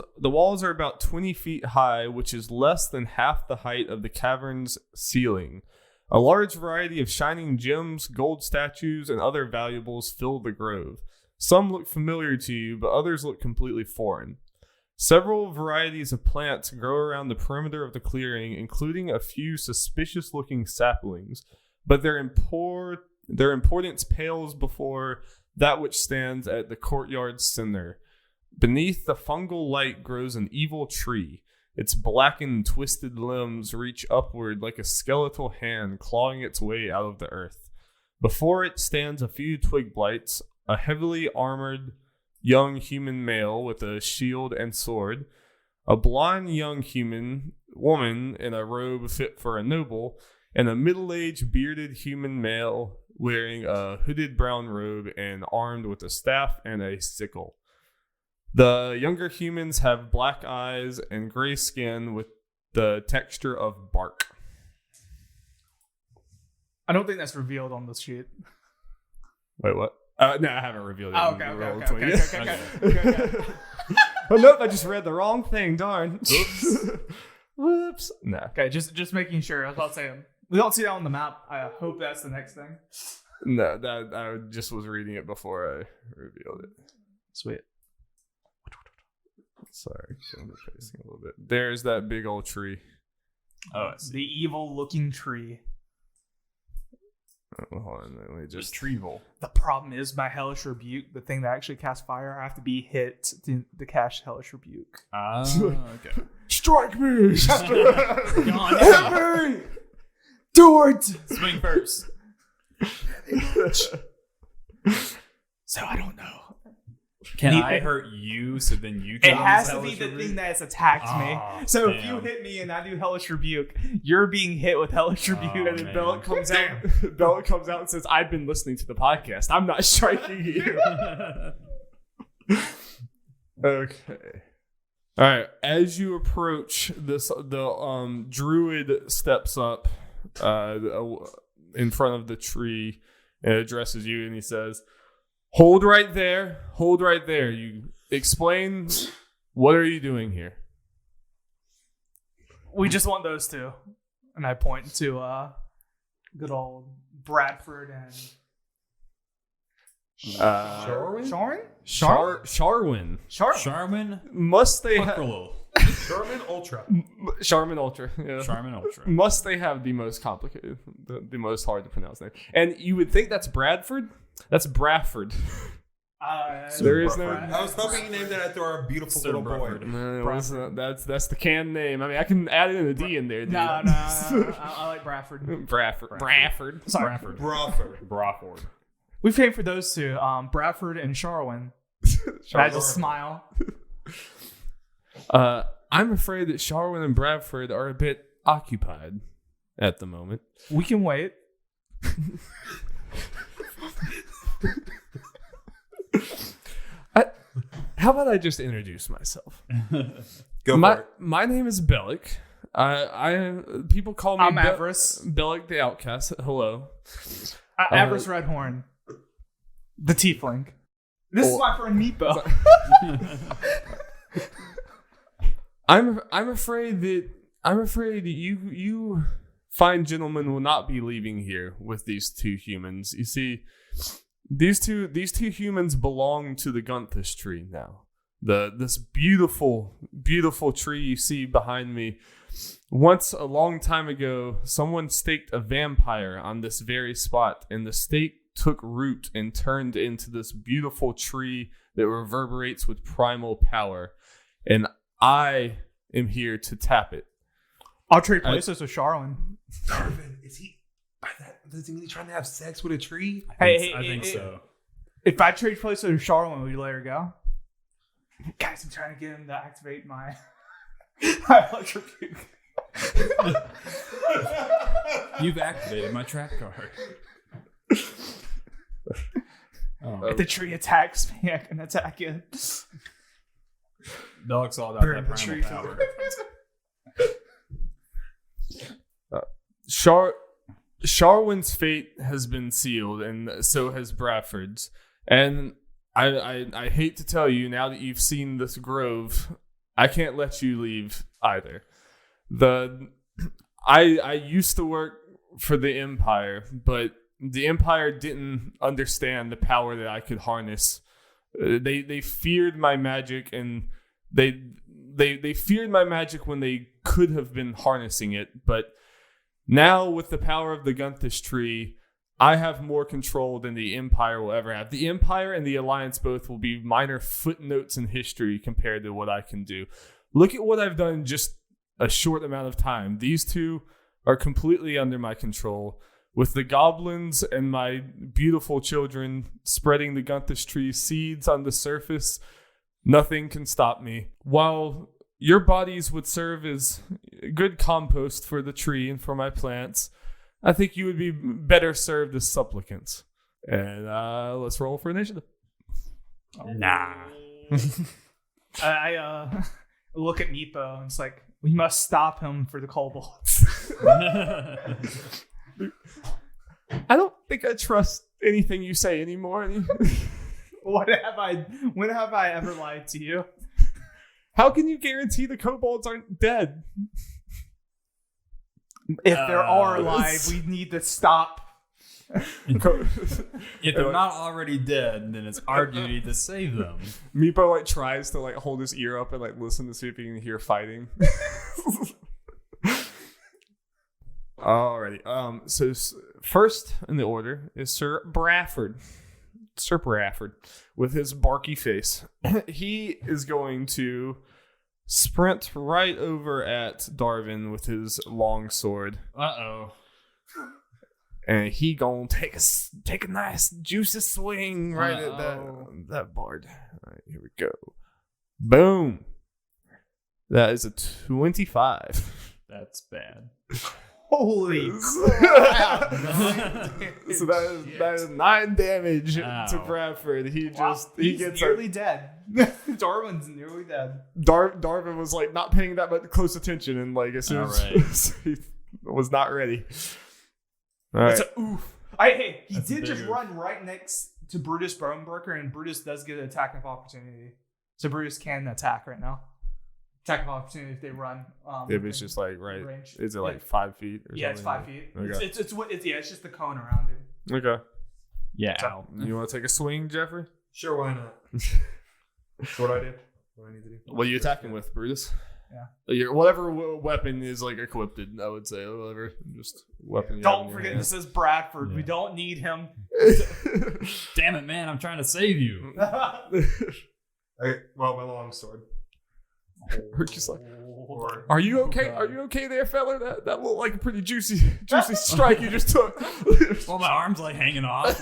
are about 20 feet high, which is less than half the height of the cavern's ceiling. A large variety of shining gems, gold statues, and other valuables fill the grove. Some look familiar to you, but others look completely foreign. Several varieties of plants grow around the perimeter of the clearing, including a few suspicious-looking saplings, but their importance pales before that which stands at the courtyard's center. Beneath the fungal light grows an evil tree. Its blackened, twisted limbs reach upward like a skeletal hand clawing its way out of the earth. Before it stands a few twig blights, a heavily armored young human male with a shield and sword, a blonde young human woman in a robe fit for a noble, and a middle-aged bearded human male wearing a hooded brown robe and armed with a staff and a sickle. The younger humans have black eyes and gray skin with the texture of bark. I don't think that's revealed on this sheet. Wait, what? No, I haven't revealed it. Oh, okay. Oh, nope, I just read the wrong thing. Darn. Oops. Whoops. No. Okay, just making sure. I was about to say, we don't see that on the map. I hope that's the next thing. No, that I just was reading it before I revealed it. Sweet. Sorry, I'm facing a little bit. There's that big old tree. Oh, I see. The evil-looking tree. Oh, hold on, let me just. Retrieval. The problem is my Hellish Rebuke, the thing that actually casts fire, I have to be hit to cast Hellish Rebuke. Ah, okay. Strike me! Come on, Hit me! Do it! swing first. So I don't know. Can Need- I hurt you so then you It can has to use be Hellish the Rebuke? thing that has attacked Ah, me. So if damn. you hit me and I do Hellish Rebuke, you're being hit with Hellish Rebuke. Oh, And then man. Bella comes out. Bella comes out and says, "I've been listening to the podcast. I'm not striking you." Okay. All right. As you approach this, the druid steps up in front of the tree and addresses you, and he says, "Hold right there. Hold right there. You explain. What are you doing here?" We just want those two. And I point to good old Bradford and Sharwin? Sharon? Sharwin. Charmin Must they have Puckrello. Sherman Ultra. Charmin Ultra? Yeah. Charmin Ultra. Must they have the most complicated, the most hard to pronounce name? And you would think that's Bradford. That's Bradford. There is no. I was hoping you named that after our beautiful Sir little boy. Bradford. No, it wasn't. That's the canned name. I mean, I can add in a D in there. Dude. No. I like Bradford. Bradford. Sorry. Bradford. We paid for those two, Bradford and Sharwin. And I just smile. I'm afraid that Sharwin and Bradford are a bit occupied at the moment. We can wait. How about I just introduce myself? Go for it. My name is Bellic. People call me I'm Avarice. Bellic the Outcast. Hello. Avarice Redhorn. The Tiefling. This is my friend Meepo. I'm afraid that you fine gentlemen will not be leaving here with these two humans. You see, these two humans belong to the Gunthus tree now. This beautiful tree you see behind me. Once a long time ago, someone staked a vampire on this very spot, and the stake took root and turned into this beautiful tree that reverberates with primal power. And I am here to tap it. I'll trade places with Charlin. Darvan, is he? Does he mean he's trying to have sex with a tree? I think so. If I trade places with Charlin, would you let her go? Guys, I'm trying to get him to activate my electrocution. You've activated my trap card. If the tree attacks me, I can attack it. Dog's all about Burn that the primal tree. power. Sharwin's fate has been sealed, and so has Bradford's. And I hate to tell you, now that you've seen this grove, I can't let you leave either. I used to work for the Empire, but the Empire didn't understand the power that I could harness. They feared my magic, and they feared my magic when they could have been harnessing it. But now, with the power of the Gunthus tree, I have more control than the Empire will ever have. The Empire and the Alliance both will be minor footnotes in history compared to what I can do. Look at what I've done in just a short amount of time. These two are completely under my control. With the goblins and my beautiful children spreading the Gunthus tree seeds on the surface, nothing can stop me. While your bodies would serve as good compost for the tree and for my plants, I think you would be better served as supplicants. And let's roll for initiative. Nah. I look at Meepo and it's like, we must stop him for the kobolds. I don't think I trust anything you say anymore. When have I ever lied to you? How can you guarantee the kobolds aren't dead? If there are alive, we need to stop. If they're not already dead, then it's our duty to save them. Meepo tries to hold his ear up and listen to see if he can hear fighting. Alrighty. So first in the order is Sir Bradford. Sir Bradford with his barky face. He is going to sprint right over at Darvan with his long sword. Uh-oh. And he gonna take a nice juicy swing right at that bard. All right, here we go. Boom. That is a 25. That's bad. Holy crap. So that is 9 damage Ow. to Bradford. He He's gets nearly dead. Darwin's nearly dead. Darvan was not paying that much close attention, and as soon as Alright. he was not ready. All right. That's a oof. He That's a did big just oof. run right next to Brutus Bonebreaker, and Brutus does get an attack of opportunity. So Brutus can attack right now. Attack of opportunity if they run. If it's just right. range. Is it Yeah. 5 feet? Or Yeah, it's something? 5 feet. Okay. It's just the cone around it. Okay. Yeah. Ow. You want to take a swing, Jeffrey? Sure, why not? So what I do? What I need to do? What are you attacking with, Brutus? Yeah. Whatever weapon is equipped, I would say. Whatever, just weapon. you have in Don't your forget, hand. this is Bradford. Yeah. We don't need him. Damn it, man. I'm trying to save you. Okay, well, my long sword. Hercules Or are you okay? Are you okay there, fella? That looked like a pretty juicy strike you just took. Well, my arm's hanging off.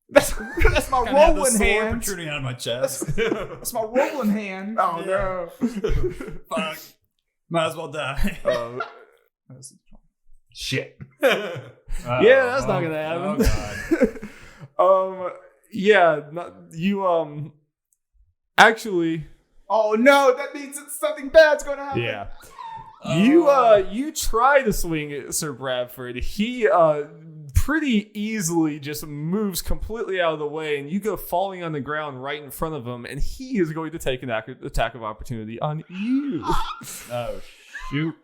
That's my Kinda have the rolling sword hand. protruding out of my chest. That's my rolling hand. Oh no! Fuck. Might as well die. shit. Yeah, that's not gonna happen. Oh, God. You actually, Oh no, that means that something bad's going to happen. yeah. You try to swing at Sir Bradford. He pretty easily just moves completely out of the way, and you go falling on the ground right in front of him, and he is going to take an attack of opportunity on you. Oh, shoot.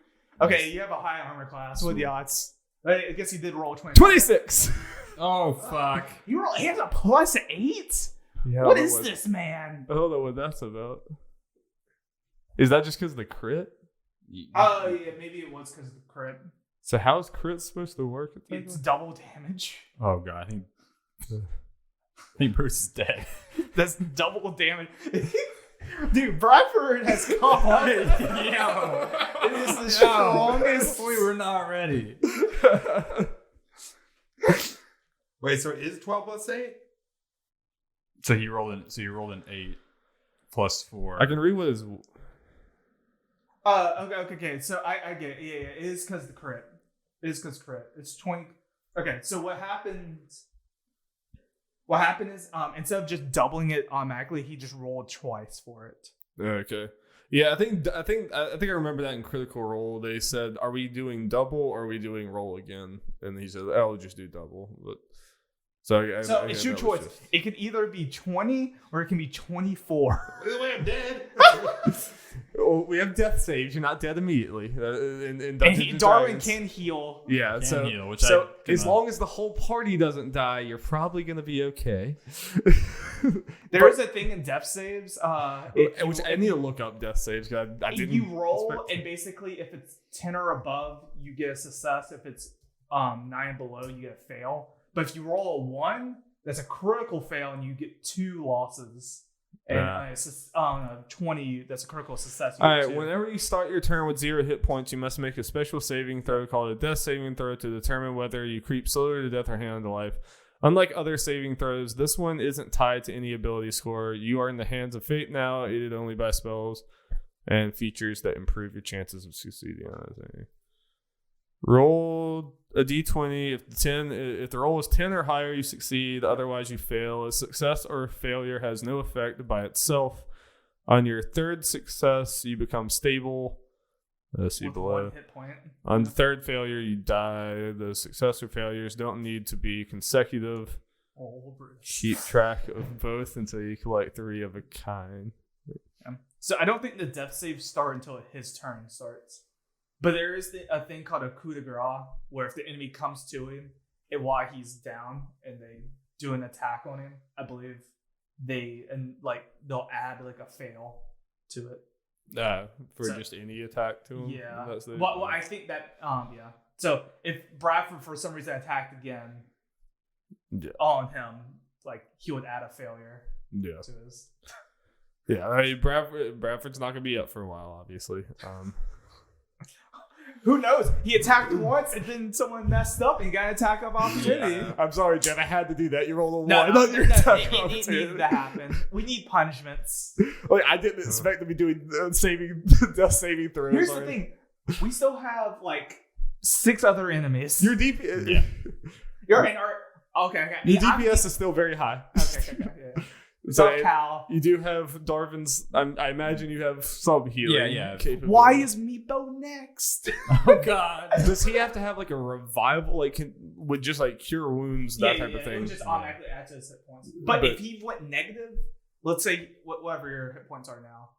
Okay, you have a high armor class. What are the odds? I guess you did roll 20. 26. Oh, fuck. He has a +8? Yeah, What is this, man? I don't know what that's about. Is that just because of the crit? Oh, yeah, maybe it was because of the crit. So how is crit supposed to work? It's double damage. Oh, God. I think Bruce is dead. That's double damage. Dude, Bradford has come up. Yo. It is the strongest. We were not ready. Wait, so is 12 plus 8? So you rolled an 8 plus 4. I can read what is. Okay. So I get it. Yeah. It is because the crit. It is because crit. It's 20. Okay. So what happened is instead of just doubling it automatically, he just rolled twice for it. Okay. Yeah, I think I remember that in Critical Role. They said, "Are we doing double or are we doing roll again?" And he said, "I'll just do double." But so it's your choice. It could either be 20 or it can be 24. By the way, I'm dead. Well, we have death saves. You're not dead immediately. In And Dungeons and Darwin Dragons. can heal. Yeah, Can so heal, which so I as cannot. long as the whole party doesn't die, you're probably gonna be okay. There is a thing in death saves. Which I need to look up death saves because I didn't. You roll, expect- and basically, if it's 10 or above, you get a success. If it's 9 below, you get a fail. But if you roll a 1, that's a critical fail, and you get 2 losses. And it's 20, that's a critical success. You All get right, 2. whenever you start your turn with 0 hit points, you must make a special saving throw called a death saving throw to determine whether you creep slowly to death or hang on to life. Unlike other saving throws, this one isn't tied to any ability score. You are in the hands of fate now, aided only by spells and features that improve your chances of succeeding on it. Roll a d20. If the roll is 10 or higher, you succeed. Otherwise, you fail. A success or failure has no effect by itself. On your third success, you become stable. See with below. 1 hit point. On the third failure, you die. The success or failures don't need to be consecutive. Oh, Bruce. Keep track of both until you collect 3 of a kind. So I don't think the death saves start until his turn starts. But there is a thing called a coup de grace, where if the enemy comes to him and while he's down and they do an attack on him, I believe they'll add like a fail to it. For just any attack to him. Yeah. That's the, Well, I think that yeah. So if Bradford for some reason attacked again on him, like he would add a failure to his. Yeah, I mean, Bradford's not gonna be up for a while, obviously. Who knows? He attacked once and then someone messed up and he got an attack of opportunity. Yeah. I'm sorry, Jen. I had to do that. You rolled a 1. It needed to happen. We need punishments. Like, I didn't expect to be doing death saving throws. Here's the thing: we still have like 6 other enemies. Your DPS, okay. Your DPS is still very high. Okay. Yeah. So What's up, Cal? you do have Darvan's. I imagine you have some healing. Yeah. Capability. Why is Meepo next? Oh, God. Does he have to have like a revival, with just like cure wounds, that type of It thing? would just automatically add to his hit points. But if he went negative, let's say whatever your hit points are now,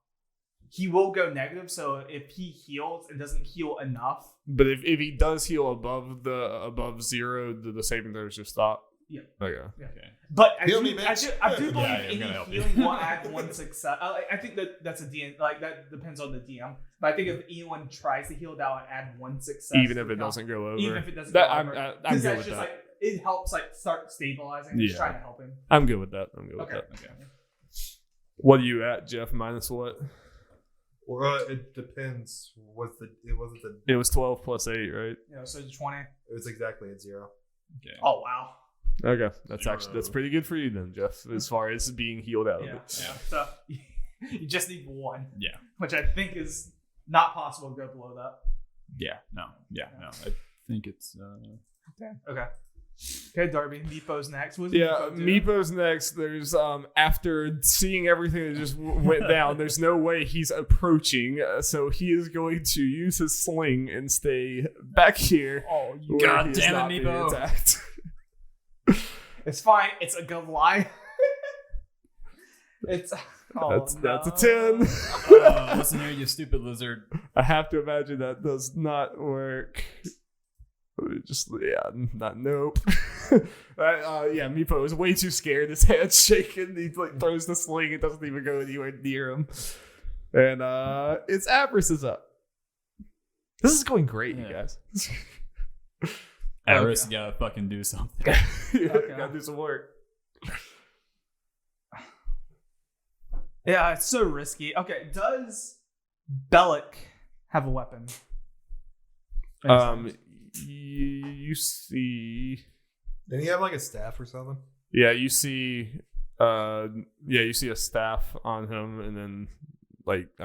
he will go negative. So if he heals and doesn't heal enough, But if he does heal above 0, the saving throws just stop. Yeah. Okay. Yeah. Okay. But I Heal do me, bitch. believe I'm any gonna help healing will add 1 success. I think that's a DM. Like that depends on the DM. But I think if anyone tries to heal, that would add 1 success. Even if it doesn't go over. Even if it doesn't That- go I'm- over. I'm 'Cause good that's with just that. like it helps start stabilizing. Just Yeah. trying to help him. I'm good with that. Okay. What are you at, Jeff? Minus what? Well, it depends. It was 12 plus 8, right? So it's 20. It was exactly at 0. Okay. Oh wow. Okay, that's pretty good for you then, Jeff. As far as being healed out of Yeah. it. So you just need 1. Yeah. Which I think is not possible to go below that. No. I think it's. Okay. Okay, Darby. Meepo's next. What does Yeah, Meepo do? Meepo's next. There's after seeing everything that just went down, there's no way he's approaching. So he is going to use his sling and stay back here. Oh, where God he is damn it, not being Meepo. attacked. It's fine. It's a good lie. It's That's a 10. Listen here, you stupid lizard. I have to imagine that does not work. Nope. Meepo is way too scared. His hand's shaking. He throws the sling. It doesn't even go anywhere near him. And it's Avarice is up. This is going great, you guys. Avarice, you gotta fucking do something. Gotta do some work. Yeah, it's so risky. Okay, does Bellic have a weapon? You see. Did he have like a staff or something? Yeah, you see. You see a staff on him, and then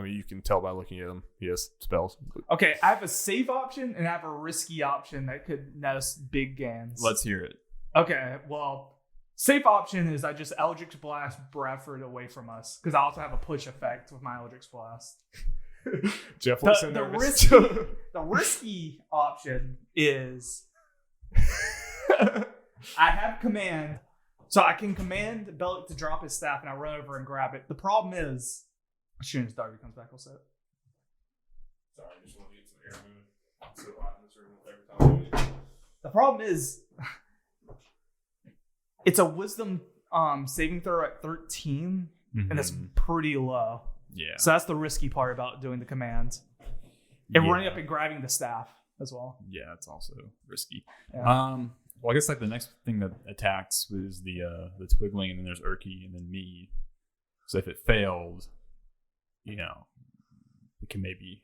you can tell by looking at him. He has spells. Okay, I have a safe option and I have a risky option that could net us big gans. Let's hear it. Okay, well, safe option is I just Eldritch Blast Bradford away from us because I also have a push effect with my Eldritch Blast. Jeff looks so nervous. The risky option is I have command, so I can command Bellic to drop his staff and I run over and grab it. The problem is, as soon as Darby comes back, we'll set it. Sorry, I just want to get some air moving. It's so hot in this room every time. The problem is, it's a wisdom saving throw at 13, and it's pretty low. Yeah. So that's the risky part about doing the command. And running up and grabbing the staff as well. Yeah, it's also risky. Yeah. Well, I guess the next thing that attacks was the Twigling, and then there's Urky, and then me. So if it failed, we can maybe.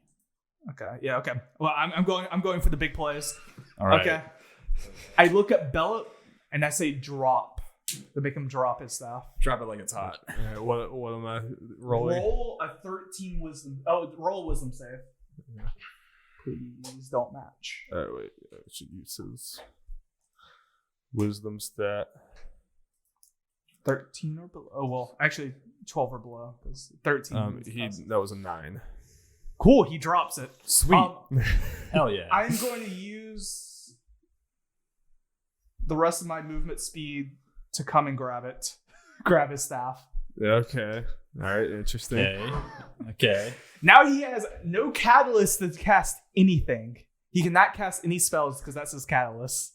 Okay. Yeah. Okay. Well, I'm going for the big plays. All right. Okay. I look at Bella and I say drop to make him drop his staff. Drop it like it's hot. Right, what am I rolling? Roll a 13 wisdom. Oh, roll a wisdom save. Yeah. Please don't match. Wait. I should use his wisdom stat. 13 or below. Oh well, actually 12 or below. 13. That was a 9. Cool. He drops it. Sweet. Hell yeah. I'm going to use the rest of my movement speed to come and grab it. Grab his staff. Okay. All right. Interesting. Okay. Now he has no catalyst to cast anything. He cannot cast any spells because that's his catalyst.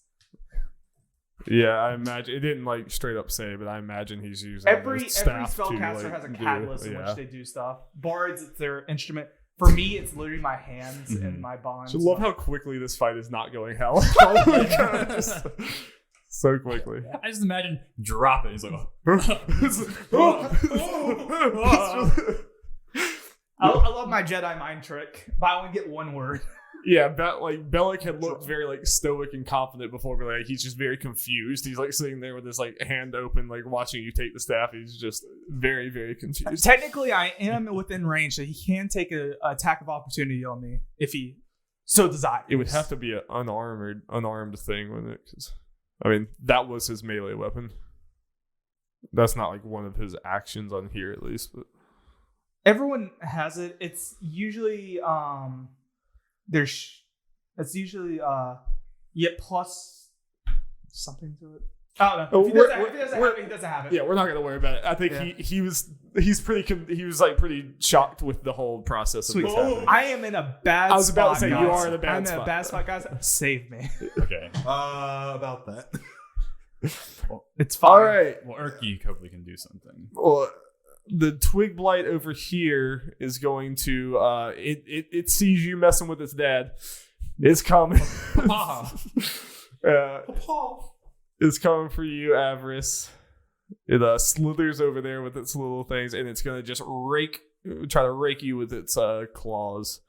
Yeah, I imagine it didn't straight up say, but I imagine he's using Every spellcaster has a catalyst in which they do stuff. Bards, it's their instrument. For me, it's literally my hands and my bonds. I love how quickly this fight is not going hell. So quickly. I just imagine drop it. He's like, I love my Jedi mind trick, but I only get one word. Yeah, Bellic had looked very stoic and confident before, but he's just very confused. He's sitting there with his hand open, watching you take the staff. He's just very, very confused. Technically, I am within range, so he can take an attack of opportunity on me if he so desires. It would have to be an unarmed thing, wouldn't it? Because that was his melee weapon. That's not one of his actions on here, at least. But everyone has it. It's usually plus something to it. I don't know. If he doesn't have it. Yeah, we're not gonna worry about it. I think he was pretty shocked with the whole process of this happening. I am in a bad spot. I was about to say guys. you are in a bad spot. spot. I'm in a bad spot, guys. Save me. okay. About that. It's fine. All right. Well, Urky hopefully can do something. Well, the twig blight over here is going to it sees you messing with its dad. It's coming. It's coming for you, Avarice. It slithers over there with its little things, and it's gonna just try to rake you with its claws.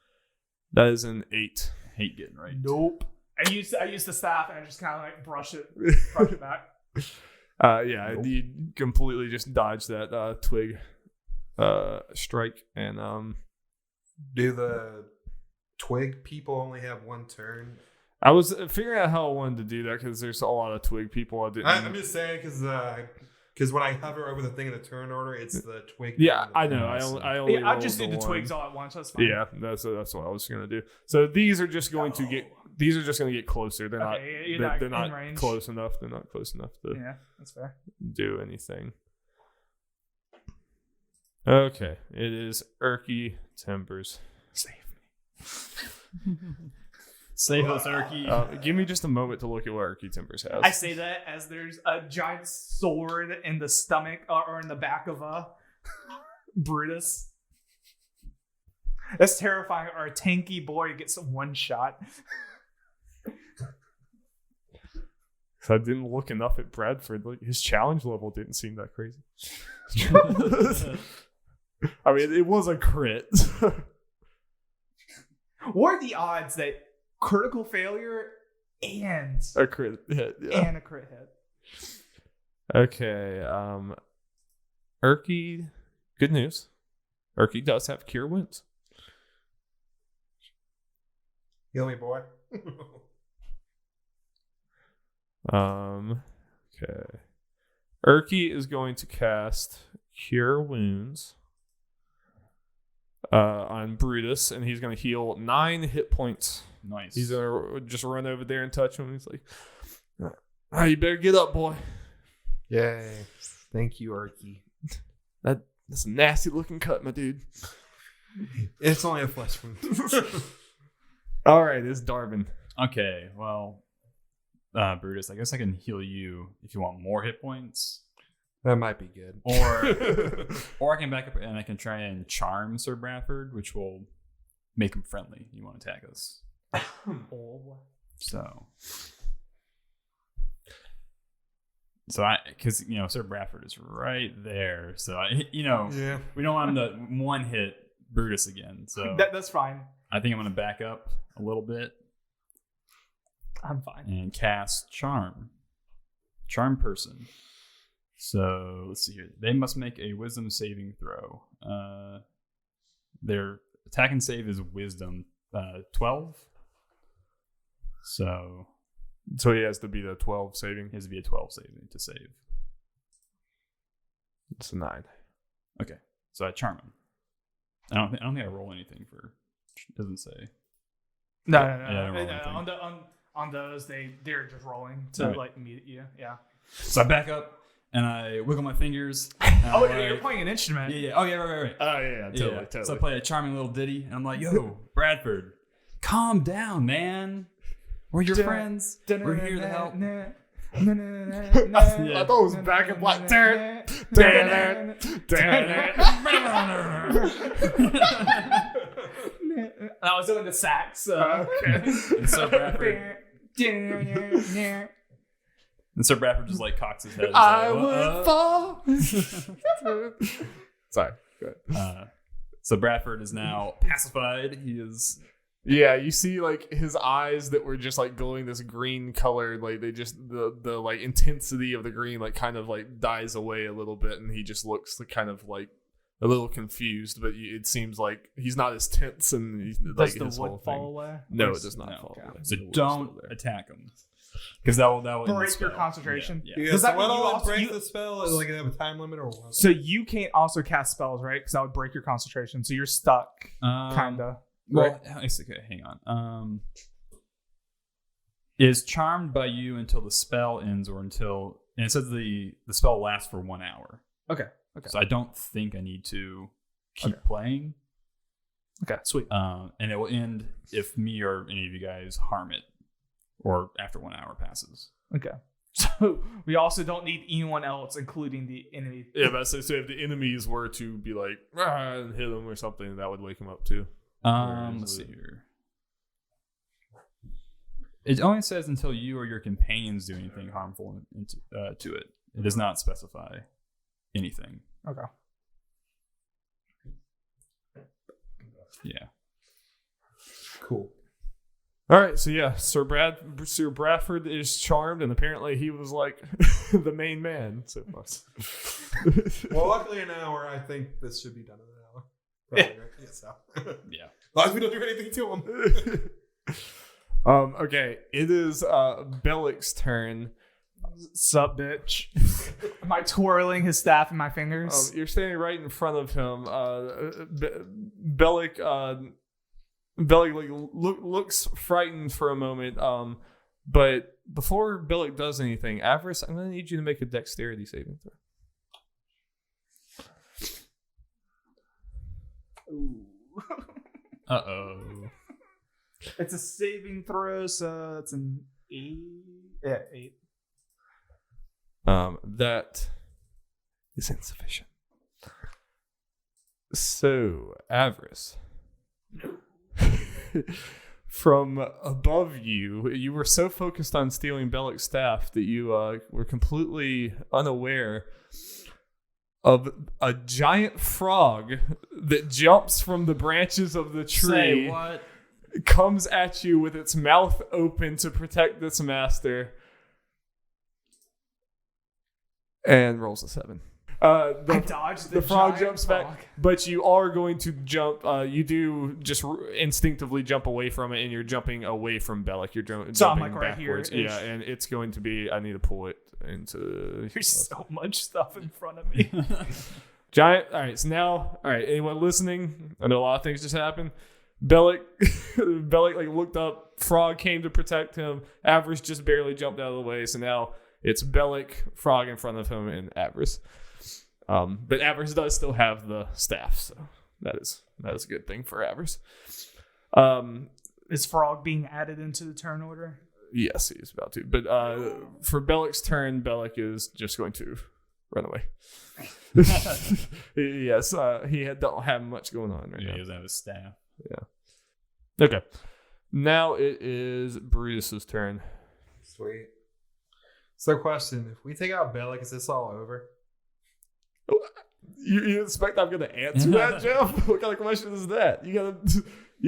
That is an 8. Hate getting right. Nope. I use the staff and I just kind of brush it back. Nope. You completely just dodge that twig strike, and do the twig people only have one turn? I was figuring out how I wanted to do that because there's a lot of twig people. I'm just saying because when I hover over the thing in the turn order, it's the twig. Yeah, I know. I only just do the twigs all at once. That's fine. Yeah, that's what I was gonna do. So these are just going to get These are just going to get closer. They're not. They're not range. close enough. They're not close enough to Yeah, that's fair. do anything. Okay, it is Erky Timbers. Save me. Save us, Erky. Give me just a moment to look at what Erky Timbers has. I say that as there's a giant sword in the stomach or in the back of Brutus. That's terrifying. Our tanky boy gets one shot. I didn't look enough at Bradford. Like, his challenge level didn't seem that crazy. I mean, it was a crit. What are the odds that critical failure and A crit hit. Yeah. and a crit hit? Okay. Erky, good news. Erky does have cure wounds. Heal me, boy. Okay. Erky is going to cast Cure Wounds on Brutus, and he's going to heal 9 hit points. Nice. He's going to just run over there and touch him. He's like, "Ah, you better get up, boy. Yay. Thank you, Erky. That's a nasty looking cut, my dude." It's only a flesh wound. All right, it's Darvan. Okay, well, Brutus, I guess I can heal you if you want more hit points. That might be good. Or I can back up and I can try and charm Sir Bradford, which will make him friendly. You want to attack us. So because Sir Bradford is right there, so Yeah. we don't want him to one hit Brutus again. So That's fine. I think I'm gonna back up a little bit I'm fine. and cast charm person. So let's see here. They must make a wisdom saving throw. Their attack and save is wisdom 12. So he has to be the 12 saving. it has to be a 12 saving to save. It's a 9. Okay, so I charm him. I don't think I roll anything for. It doesn't say. No. Yeah, I don't roll anything. On those, they're just rolling to Alright. like meet you. Yeah. So I back up and I wiggle my fingers. Oh, you're playing an instrument. Yeah. Oh yeah, right. Oh, yeah, totally. So I play a charming little ditty, and I'm like, "Yo, Bradford, calm down, man. We're your friends. We're here to help." I thought it was back in black. I was doing the sax. Okay. And so Bradford just like cocks his head. And I like, would fall. Sorry. Go ahead. So Bradford is now pacified. He is. Yeah, you see like his eyes that were just like glowing this green color, like they just the like intensity of the green like kind of like dies away a little bit, and he just looks kind of like a little confused, but it seems like he's not as tense and he's, like Does his the whole wood fall thing. away? No, it does not No. fall away. So The wood is don't still there. attack him, because that will end the Break your spell. concentration. Yeah. Yeah, Does that so mean what you all also- break you- the spell? Is like they have a time limit or what? So you can't also cast spells, right? Because that would break your concentration. So you're stuck, kinda. Well, okay, hang on. Is charmed by you until the spell ends, or until, and it says the spell lasts for 1 hour. Okay. So I don't think I need to keep Okay. playing. Okay, sweet. And it will end if me or any of you guys harm it, or after 1 hour passes. Okay. So we also don't need anyone else, including the enemy. Yeah, but so if the enemies were to be like and hit him or something, that would wake him up too. Let's see here. It only says until you or your companions do anything harmful to it. It does not specify anything. Okay. Yeah. Cool. All right, so yeah, Sir Bradford is charmed, and apparently he was like the main man so far. Well, luckily an hour. I think this should be done in an hour. Probably, right? Yeah, so. Yeah. As long as we don't do anything to him. Okay, it is Bellic's turn. Sup, bitch. Am I twirling his staff in my fingers? You're standing right in front of him. Bellic Bellic looks frightened for a moment. But before Bellic does anything, Avarice, I'm gonna need you to make a dexterity saving throw. Ooh. Uh-oh. It's a saving throw, so it's an 8. Yeah, 8. That is insufficient. So, Avarice. From above you were so focused on stealing Bellic's staff that you were completely unaware of a giant frog that jumps from the branches of the tree. Say what? Comes at you with its mouth open to protect its master. And rolls a 7. I dodged the frog giant jumps frog. back, but you are going to jump. You do just instinctively jump away from it, and you're jumping away from Bellic. You're jumping So I'm like right backwards. here-ish. Yeah, and it's going to be. I need to pull it into. There's so much stuff in front of me. Giant. All right, so now, all right. Anyone listening? I know a lot of things just happened. Bellic like looked up. Frog came to protect him. Avarice just barely jumped out of the way. So now it's Bellic, Frog in front of him, and Avarice. But Avarice does still have the staff, so that is a good thing for Avarice. Is Frog being added into the turn order? Yes, he's about to. But for Bellic's turn, Bellic is just going to run away. Yes, he don't have much going on right now. He doesn't have his staff. Yeah. Okay. Now it is Brutus's turn. Sweet. So, question: if we take out Bellic, is this all over? You expect I'm going to answer that, Jeff? What kind of question is that? You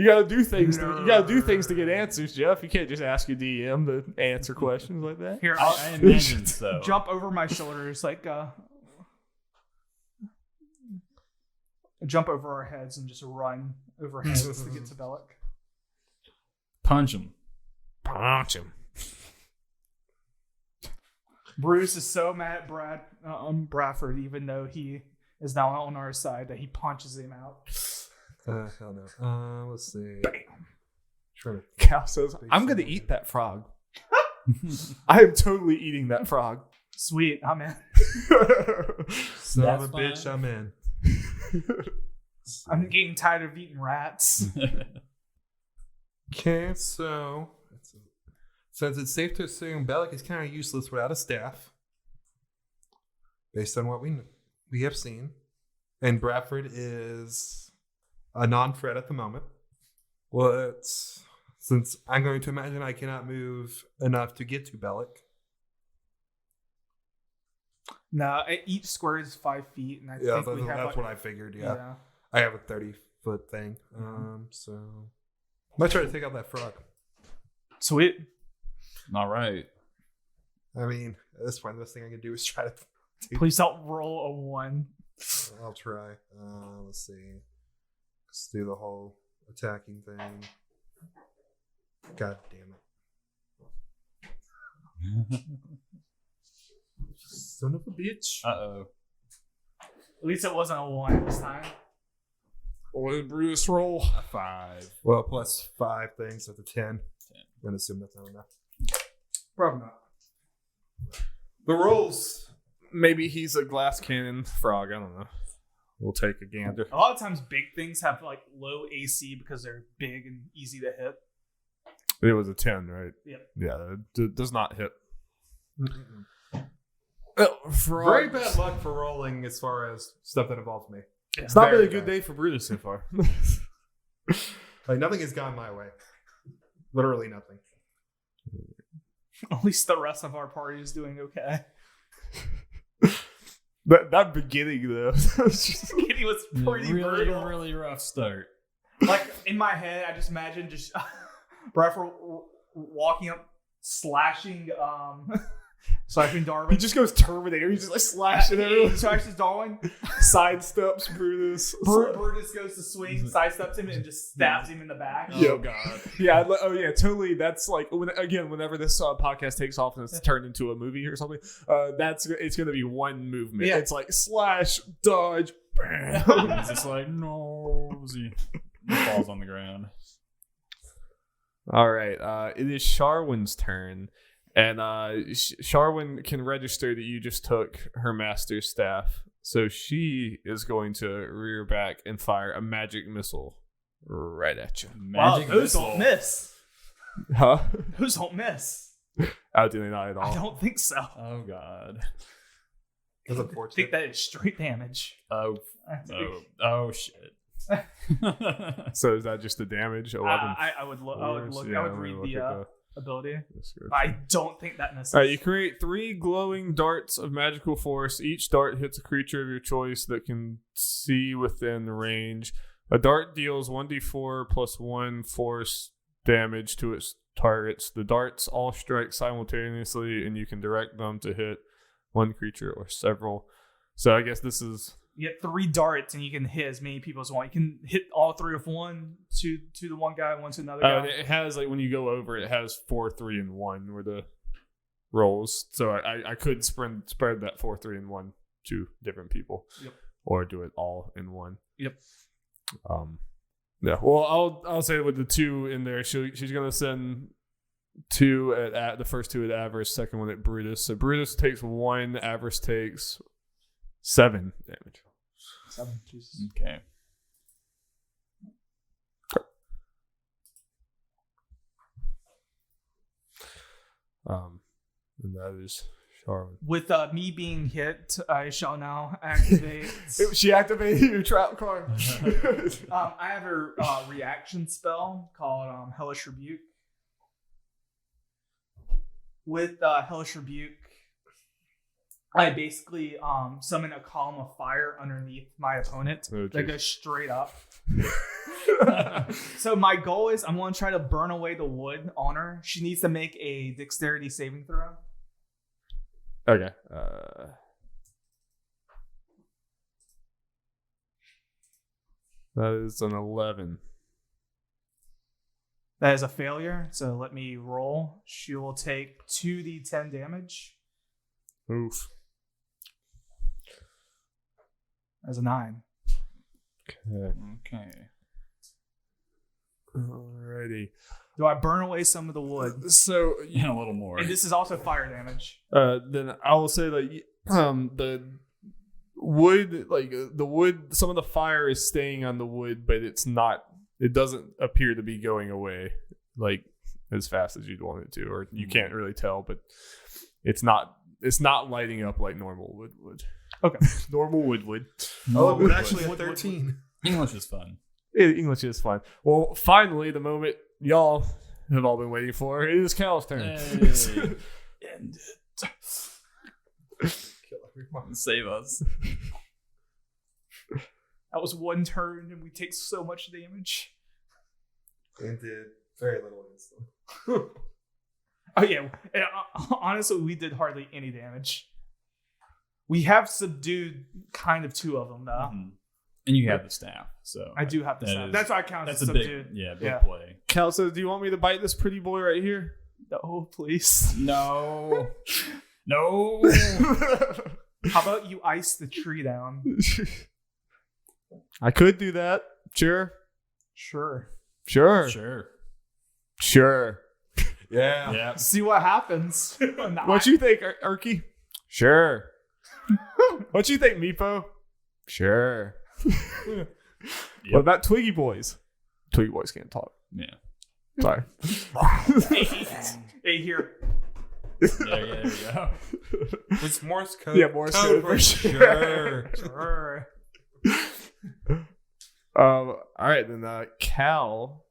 gotta do things. You gotta do things to get answers, Jeff. You can't just ask your DM to answer questions like that. Here, I imagine so. jump over my shoulders, like jump over our heads and just run over heads to get to Bellic. Punch him. Punch him. Bruce is so mad at Bradford, even though he is now on our side, that he punches him out. Hell no. Let's see. Bam. Cal says, "I'm gonna eat that frog. I am totally eating that frog." Sweet, I'm in. Son of a That's bitch, fine. I'm in. I'm getting tired of eating rats. Okay, so since it's safe to assume Bellic is kind of useless without a staff, based on what we have seen, and Bradford is a non-threat at the moment. Well, since I'm going to imagine I cannot move enough to get to Bellic. No, each square is 5 feet, and I think we have that's like, what I figured. Yeah, I have a 30-foot thing. So I might try to take out that frog. Sweet. All right. I mean, at this point, the best thing I can do is try to. Please don't roll a 1. I'll try. Let's see. Let's do the whole attacking thing. God damn it. Son of a bitch. Uh-oh. At least it wasn't a 1 this time. What did Brutus roll? A 5. Well, plus 5 things, so it's a 10. I'm going to assume that's not enough. Probably not. The rolls. Maybe he's a glass cannon frog. I don't know. We'll take a gander. A lot of times big things have like low AC because they're big and easy to hit. It was a 10, right? Yep. Yeah, it does not hit. Very bad luck for rolling as far as stuff that involves me. It's not Very been a good bad. day for Brutus so far. Like, nothing has gone my way. Literally nothing. At least the rest of our party is doing okay. That beginning, though. Kitty was pretty Really, brutal. really rough start. Like in my head, I just imagine just Bradford walking up, slashing Darvan. He just goes Terminator. He's just like slashing everyone. He slashes Darwin. Sidesteps Brutus. Brutus goes to swing, sidesteps him, and just stabs him in the back. Yeah. Oh, God. Yeah. Oh, yeah. Totally. That's like whenever this podcast takes off and it's turned into a movie or something. It's going to be one movement. Yeah. It's like slash, dodge, bam. He's just like, no. He falls on the ground. All right. It is Sharwin's turn. And Sharwin can register that you just took her master's staff. So she is going to rear back and fire a magic missile right at you. Magic those missile. don't miss. Huh? Those don't miss. Oh, do they not at all? I don't think so. Oh god. That's I unfortunate. think that is straight damage. Oh shit. So is that just the damage? 11. I would look. I would look. Yeah, I would let me read look the at ability. description. I don't think that misses. All right, you create 3 glowing darts of magical force. Each dart hits a creature of your choice that can see within range. A dart deals 1d4 plus 1 force damage to its targets. The darts all strike simultaneously, and you can direct them to hit one creature or several. So I guess this is... You get 3 darts, and you can hit as many people as you want. You can hit all 3 with one, to the one guy, one to another and guy. it has, like, when you go over, it has 4, 3, and 1 were the rolls. So I could spread that 4, 3, and 1 to different people. Yep. Or do it all in one. Yep. Yeah. Well, I'll say with the 2 in there, she's gonna send 2 at the first 2 at Avarice, second one at Brutus. So Brutus takes 1, Avarice takes 7 damage. 7. Jesus. Okay. And that is Charlotte. With me being hit, I shall now activate. She activated your trap card. I have a reaction spell called Hellish Rebuke. With Hellish Rebuke, I basically summon a column of fire underneath my opponent that goes straight up. So my goal is I'm going to try to burn away the wood on her. She needs to make a dexterity saving throw. Okay. That is an 11. That is a failure. So let me roll. She will take 2d10 damage. Oof. As a 9. Okay. Alrighty. Do I burn away some of the wood? So Yeah, a little more. And this is also fire damage. then I will say that the wood, some of the fire is staying on the wood, but it doesn't appear to be going away like as fast as you'd want it to, or you can't really tell, but it's not lighting up like normal wood would. Okay. Normal wood would. Oh, it was actually a 13. English is fun. English is fine. Well, finally, the moment y'all have all been waiting for, it is Cal's turn. Hey. End it. Kill everyone. Save us. That was one turn, and we take so much damage. And did very little instance. Oh yeah. Honestly, we did hardly any damage. We have subdued kind of 2 of them, though. Mm-hmm. And you have the staff, so I do have the staff. That's why I count as that's a subdued. big play. Cal says, "Do you want me to bite this pretty boy right here?" No, please. No. No. How about you ice the tree down? I could do that. Sure. Sure. Sure. Yeah. Yeah. See what happens. What you think, Erky? Sure. What you think, Meepo? Sure. What about Twiggy Boys? Twiggy Boys can't talk. Yeah. Sorry. Hey, here. Yeah, there you go. It's Morse code. Yeah, Morse code for sure. Sure. All right, then Cal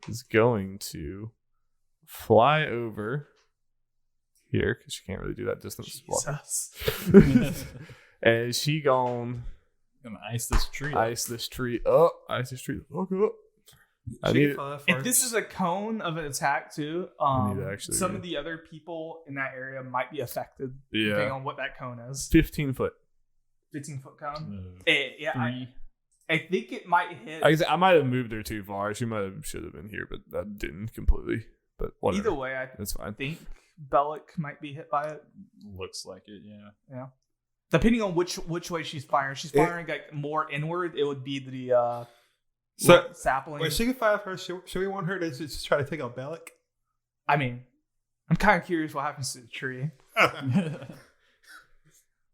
is going to fly over here because she can't really do that distance. Jesus. And she gonna Ice this tree. ice this tree up. Ice this tree. Look up. I need it. If this is a cone of an attack too, I need to actually some read. of the other people in that area might be affected depending Yeah. on what that cone is. 15 foot. 15-foot cone. Uh, Yeah, 3. I think it might hit. I might have moved her too far. She should have been here, but that didn't completely. But whatever. Either way, I That's fine. think Bellic might be hit by it. Looks like it, yeah. Yeah. Depending on which way she's firing. She's firing like more inward. It would be the So, sapling. when she can fight her, should we want her to just try to take out Bellic? I mean, I'm kind of curious what happens to the tree.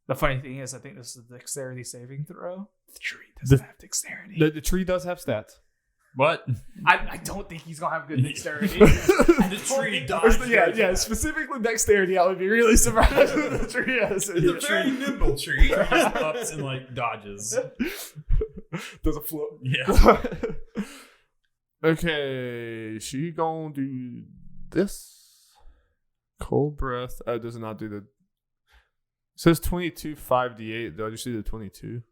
The funny thing is, I think this is a dexterity saving throw. The tree doesn't have dexterity. The tree does have stats. What? I don't think he's gonna have good dexterity. The tree dodged. Yeah. Specifically dexterity, I would be really surprised if the tree has it. It's a very nimble tree. Just ups and like dodges. Does a flip. Yeah. Okay, she gonna do this. Cold breath. Oh, does it not do the... It says 22 5d8. Do I just do the 22?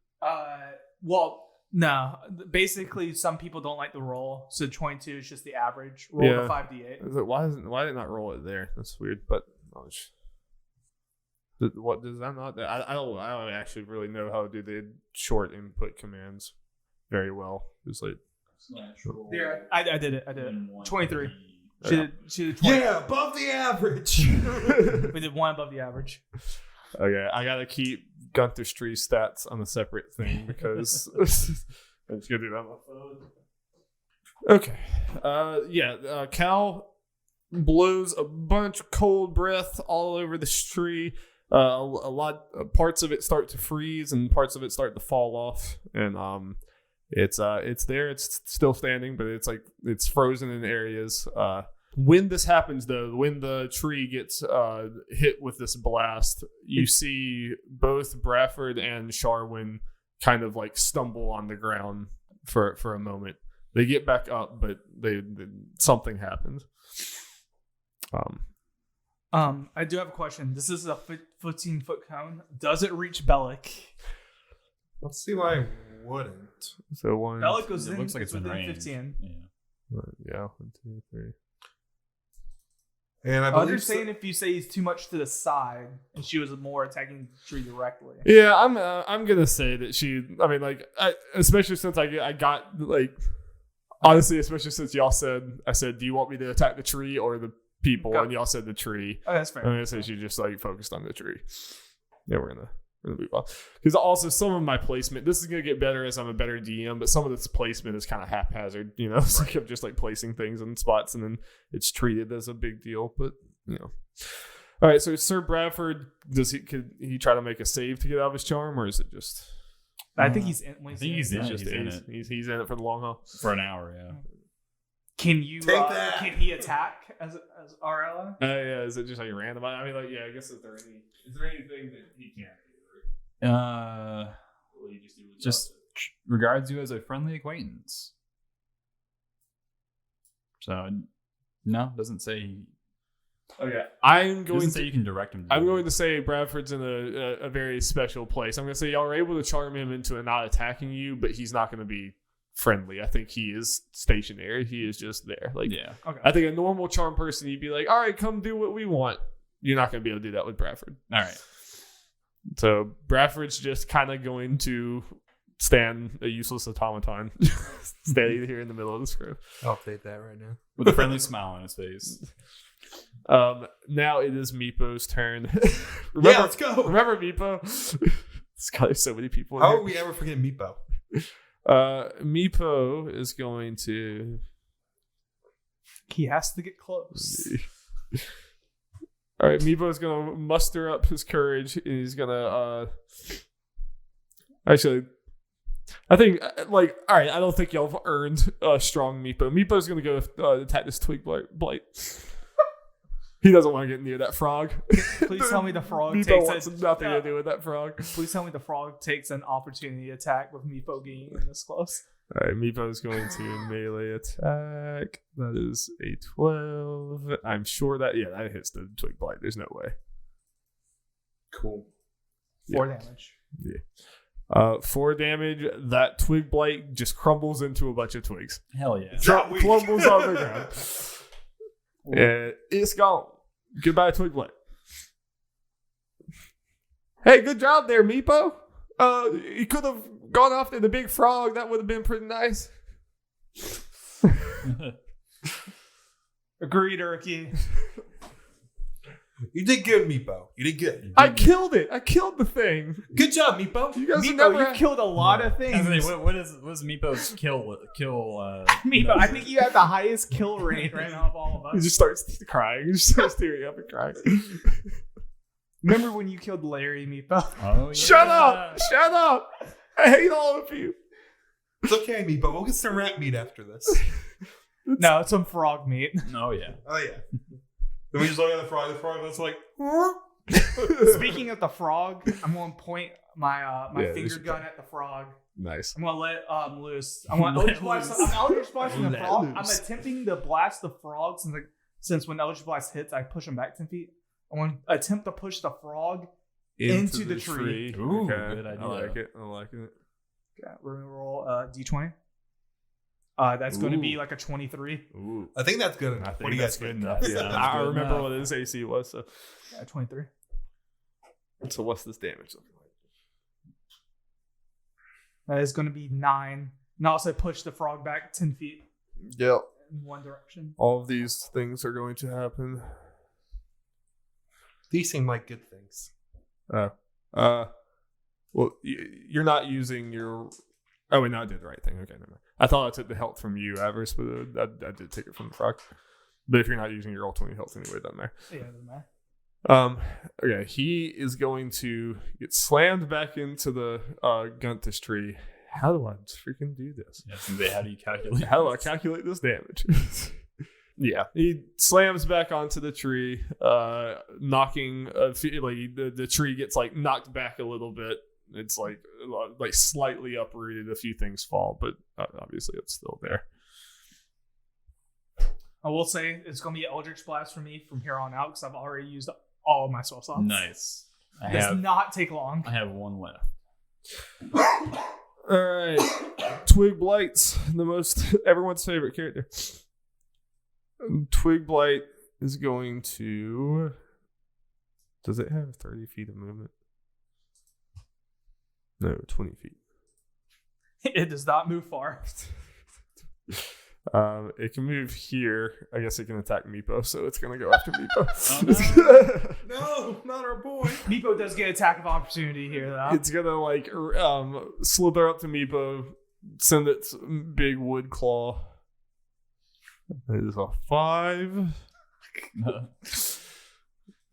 Well, no. Basically, some people don't like the roll, so 22 is just the average. Roll the 5d8. Why did it not roll it there? That's weird. But what does that not? I don't actually really know how to do the short input commands very well. It's like There, I did it. 23. Yeah. She did 20. Yeah, above the average. We did one above the average. Okay, I gotta keep Gunther's tree stats on a separate thing because I'm just gonna do that on my phone. Okay. Cal blows a bunch of cold breath all over this tree. A lot parts of it start to freeze and parts of it start to fall off, and it's there. It's still standing, but it's frozen in areas. When this happens, though, when the tree gets hit with this blast, you see both Bradford and Sharwin kind of like stumble on the ground for a moment. They get back up, but something happened. I do have a question. This is a 15-foot cone. Does it reach Bellic? Let's see why I wouldn't. So one. Bellic goes It in. looks like it's in within range. 15. Yeah. 1, 2, 3. And I I believe understand if you say he's too much to the side, and she was more attacking the tree directly. Yeah, I'm gonna say that she. I mean, like, especially since I got like, honestly, especially since y'all said, I said, do you want me to attack the tree or the people? Go. And y'all said the tree. Oh, that's fair. I'm gonna say she just like focused on the tree. Yeah, we're gonna move on because also some of my placement. This is gonna get better as I'm a better DM, but some of this placement is kind of haphazard. You know, it's like I'm just like placing things in spots, and then it's treated as a big deal. But you know, all right. So Sir Bradford, could he try to make a save to get out of his charm, or is it just? I think he's in. I think he's in. He's in it. He's in it for the long haul. For an hour. Yeah. Can you? Take that. Can he attack as our ally? Yeah. Is it just like random? I mean, like, yeah. I guess is there anything that he can't do? What do you just do? Just regards you as a friendly acquaintance. So, no, doesn't say. Okay, I'm going Doesn't to say you can direct him. I'm going to say Bradford's in a very special place. I'm going to say y'all are able to charm him into not attacking you, but he's not going to be friendly. I think he is stationary. He is just there. Like, Yeah. Okay. I think a normal charm person, you'd be like, all right, come do what we want. You're not going to be able to do that with Bradford. All right. So Bradford's just kind of going to stand a useless automaton standing here in the middle of the script. I'll take that right now. With a friendly smile on his face. Now it is Meepo's turn. Yeah, let's go. Remember Meepo? This guy, there's so many people in How here. would we ever forget Meepo? Meepo is going to. He has to get close. All right, Meepo is going to muster up his courage, and he's going to. Actually, I think, like, all right, I don't think y'all have earned a strong Meepo. Meepo's going to go attack this twig blight. He doesn't want to get near that frog. Please tell me the frog Meepo takes wants nothing to do with that frog. Please tell me the frog takes an opportunity attack with Meepo getting this close. All right, Meepo is going to melee attack. That is a 12. I'm sure that that hits the twig blight. There's no way. Cool. 4 damage. Yeah. 4 damage. That twig blight just crumbles into a bunch of twigs. Hell yeah. Crumbles on the ground. And it's gone. Goodbye, twig blight. Hey, good job there, Meepo. You could have gone after the big frog. That would have been pretty nice. Agreed, Urki. You did good, Meepo. You did good. I killed it. I killed the thing. Good job, Meepo. You guys Meepo, never. you killed a lot of things. What is Meepo's kill? Meepo, I think you have the highest kill rate right now of all of He us. just starts crying. He just starts tearing up and crying. Remember when you killed Larry, Meepo? Oh, yeah. Shut up! Shut up! I hate all of you. It's okay, Meepo. We'll get some rat meat after this. No, it's some frog meat. Oh yeah. Oh, yeah. Then we just look at the frog. The frog that's like... Speaking of the frog, I'm going to point my Yeah, finger should gun at the frog. Nice. I'm going to let loose. I'm Eldritch Blasting the Let frog. loose. I'm attempting to blast the frog since when Eldritch Blast hits, I push him back 10 feet. I want to attempt to push the frog into the tree. Ooh, okay. good idea. I like it. I like it. Okay, we're going to roll D20. That's going to be like a 23. Ooh. I think that's good I enough. think What do you that's guys good think? enough. Yeah, Sounds I good remember enough. what his AC was. Yeah, 23. So what's this damage looking like? That is going to be 9. And also push the frog back 10 feet Yep. in one direction. All of these things are going to happen. These seem like good things. Well, you're not using your. Oh, wait, no, I did the right thing. Okay, never mind. I thought I took the health from you, Avarice, but I did take it from the frog. But if you're not using your ultimate health anyway, it doesn't matter. Yeah, doesn't matter. Okay, he is going to get slammed back into the Guntus tree. How do I freaking do this? Yeah, how do you calculate? How do I calculate this damage? Yeah, he slams back onto the tree, knocking. The tree gets like knocked back a little bit. It's like slightly uprooted. A few things fall, but obviously it's still there. I will say it's going to be Eldritch Blast for me from here on out because I've already used all of my spell slots. Nice. It does not take long. I have one left. All right, Twig Blight's everyone's favorite character. Twig Blight is going to. Does it have 30 feet of movement? No, 20 feet. It does not move far. It can move here. I guess it can attack Meepo, so it's gonna go after Oh, No, not our boy. Meepo does get attack of opportunity here, though. It's gonna slither up to Meepo, send its big wood claw. It is a 5.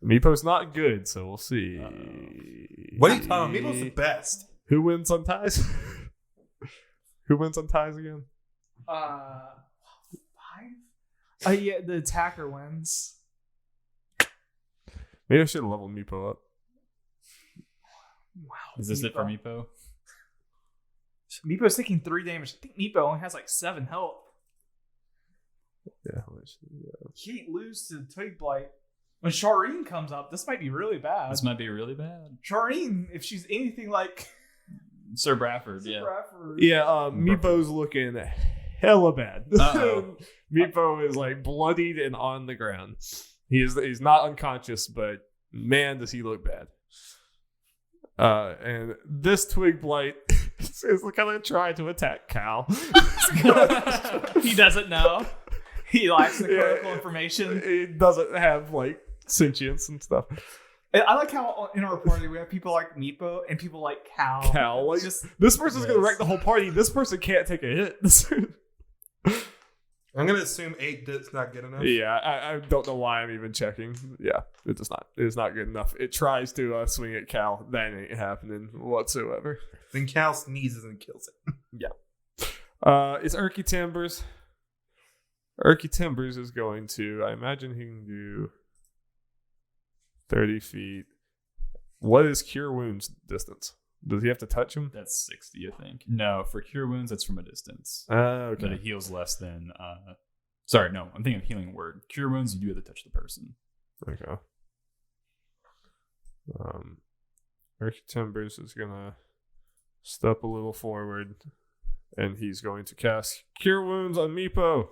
Meepo's not good, so we'll see. What are you talking about? Meepo's the best. Who wins on ties? Who wins on ties again? 5? Yeah, the attacker wins. Maybe I should have leveled Meepo up. Wow. Is this it for Meepo? Meepo's taking 3 damage. I think Meepo only has like 7 health. Yeah. He can't lose to Twig Blight. When Shireen comes up, this might be really bad. This might be really bad. Shireen, if she's anything like Sir Bradford, yeah. Bradford. Yeah, Meepo's looking hella bad. Uh-oh. Meepo is like bloodied and on the ground. He's not unconscious, but man, does he look bad. And this Twig Blight is gonna try to attack Cal. He doesn't know. He lacks the critical information. He doesn't have like sentience and stuff. I like how in our party we have people like Meepo and people like Cal. Cal, like Just this person's gonna wreck the whole party. This person can't take a hit. I'm gonna assume 8 is not good enough. Yeah, I don't know why I'm even checking. Yeah, it's not. It's not good enough. It tries to swing at Cal. That ain't happening whatsoever. Then Cal sneezes and kills it. It's Erky Timbers. Erky Timbers is going to. I imagine he can do 30 feet. What is Cure Wounds distance? Does he have to touch him? That's 60, I think. No, for Cure Wounds, that's from a distance. Okay. But it heals less than... Sorry, no. I'm thinking of Healing Word. Cure Wounds, you do have to touch the person. Okay. Erky Timbers is gonna step a little forward, and he's going to cast Cure Wounds on Meepo.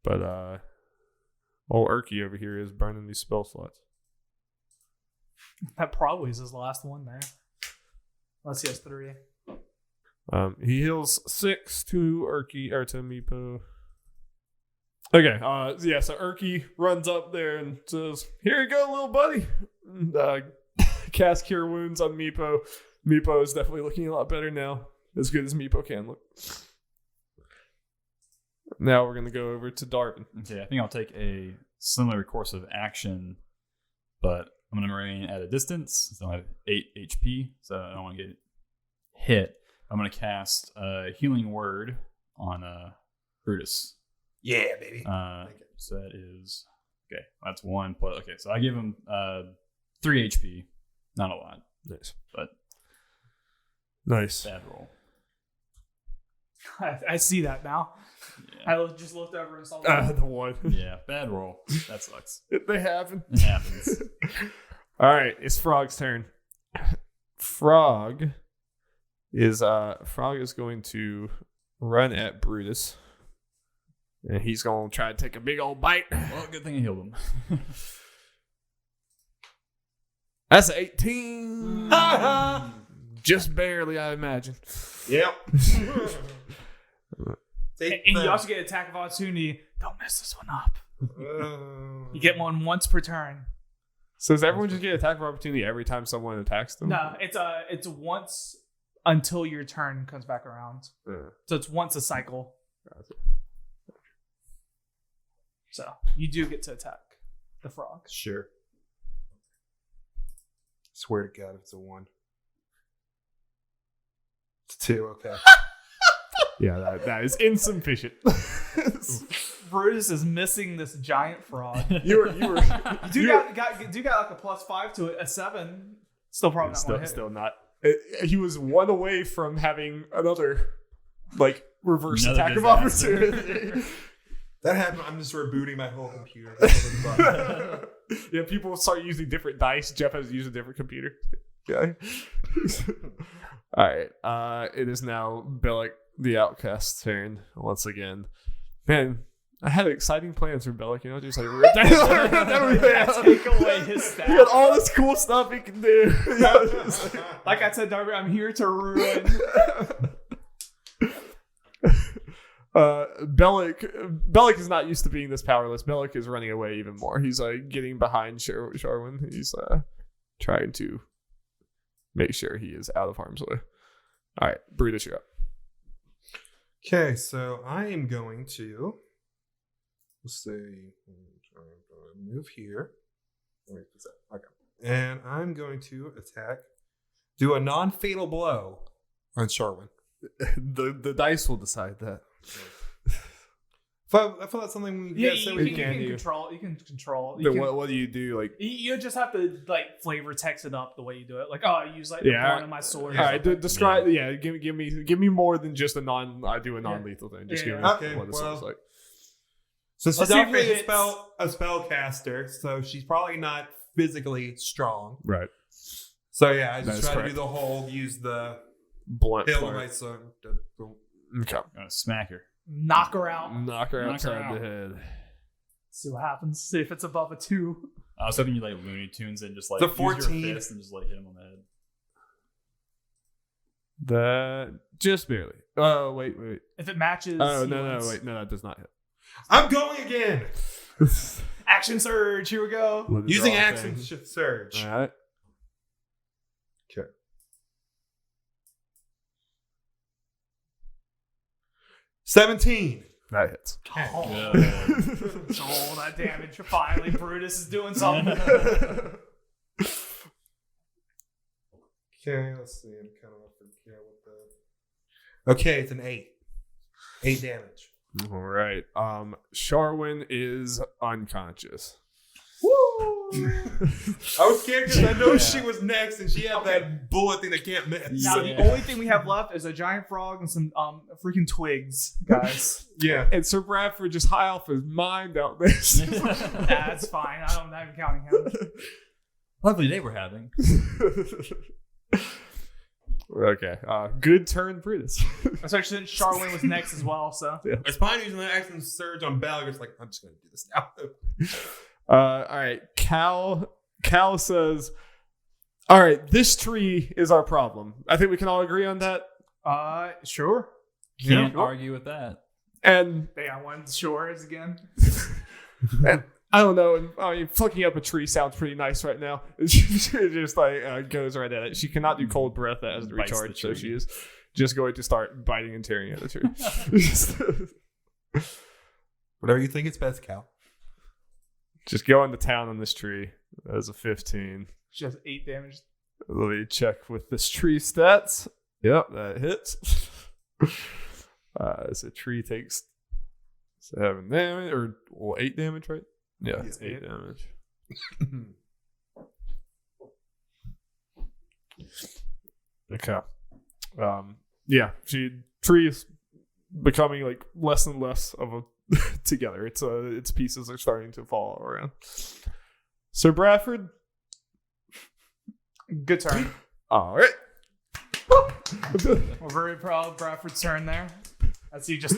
But old Erky over here is burning these spell slots. that probably is his last one there. Unless he has 3. He heals 6 to Erky or to Meepo. Okay. Yeah. So Erky runs up there and says, "Here you go, little buddy." And, cast Cure Wounds on Meepo. Meepo is definitely looking a lot better now, as good as Meepo can look. Now we're gonna go over to Darvan. Okay, I think I'll take a similar course of action, but I'm gonna remain at a distance. So I have 8 HP, so I don't want to get hit. I'm gonna cast a Healing Word on Brutus. Yeah, baby. So that is okay. That's 1 plus. Okay, so I give him 3 HP. Not a lot, Nice. but Nice. bad roll. I see that now. Yeah, I just looked over and saw that. The one. yeah, bad roll. That sucks. They happen. It happens. All right, it's Frog's turn. Frog is going to run at Brutus, and he's gonna try to take a big old bite. Well, good thing I healed him. That's 18. Just barely, I imagine. Yep. And you also get attack of opportunity. Don't mess this one up. You get one once per turn. So does everyone just get attack of opportunity every time someone attacks them? No, it's once until your turn comes back around. Yeah. So it's once a cycle. Gotcha. So you do get to attack the frog. Sure. Swear to God, if it's a 1. It's 2. Okay. Yeah, that is insufficient. Brutus is missing this giant frog. you were Do got like a +5 to it, a 7. Still probably not one hit. still not. He was 1 away from having another reverse Another attack of disaster. opportunity. That happened. I'm just rebooting my whole computer. Yeah, people start using different dice. Jeff has used a different computer. Yeah. All right. It is now Bellic the Outcast's turn once again. Man, I had exciting plans for Bellic. You know, just like Take away his staff. He had all this cool stuff he can do. Like I said, Darby, I'm here to ruin. Bellic is not used to being this powerless. Bellic is running away even more. He's getting behind Sharwin. He's trying to make sure he is out of harm's way. All right, Brutus, you're up. Okay, so I am going to, let's see, move here. Wait, what's that? Okay. And I'm going to do a non-fatal blow on Sharwin. The dice will decide that. I feel that's something we Yeah, say you we can can. control. You can control. Then what do you do? You just have to flavor text it up the way you do it. I use the Yeah. point of my sword. All right, describe. Yeah, give me more than just I do a non-lethal thing. Just Yeah. give me Okay, what this looks like. So she's Let's see if definitely it hits. a spellcaster, so she's probably not physically strong. Right. So yeah, I That just is try to correct. do the whole use the Blunt. hill of fire. my sword. Okay. I'm gonna smack her. Knock her out. Knock her Knock her upside out. the head. See what happens. See if it's above a 2. I was hoping you Looney Tunes and just It's a use 14. your fist and just hit him on the head. That just barely. Oh wait. If it matches. Oh he no, wins. wait, no, that does not hit. I'm going again. Action surge. Here we go. Let me Using draw a action thing. shift surge. All right. Okay. 17. That hits. Oh, Yeah. all that damage. Finally, Brutus is doing something. Okay, let's see. I'm kind of forget what the. Okay, it's an 8. 8 damage. All right. Sharwin is unconscious. I was scared because I know she was next, and she had that bullet thing that can't miss. Now, Yeah. the only thing we have left is a giant frog and some freaking twigs, guys. Yeah. And Sir Bradford just high off his mind out there. That's fine. I'm not even counting him. Lovely day we're having. Okay. Good turn, Brutus. Especially since Charlene was next as well, so. It's fine using the action surge on Bell. It's like, I'm just going to do this now. All right. Cal says, all right, this tree is our problem. I think we can all agree on that. Sure. Can't argue with that. And They on one shores again. I don't know. I mean, fucking up a tree sounds pretty nice right now. She just like goes right at it. She cannot do cold breath as the Bites the recharge, so tree. she is just going to start biting and tearing at the tree. Whatever you think is best, Cal. Just going to town on this tree. That is a 15. She has 8 damage. Let me check with this tree stats. Yep, that hits. So tree takes 7 damage, or 8 damage, right? Yeah, it's 8 damage. Okay. Yeah, tree is becoming like less and less of a together. Its pieces are starting to fall around. So Bradford, Good turn. all right. We're very proud of Bradford's turn there. As he just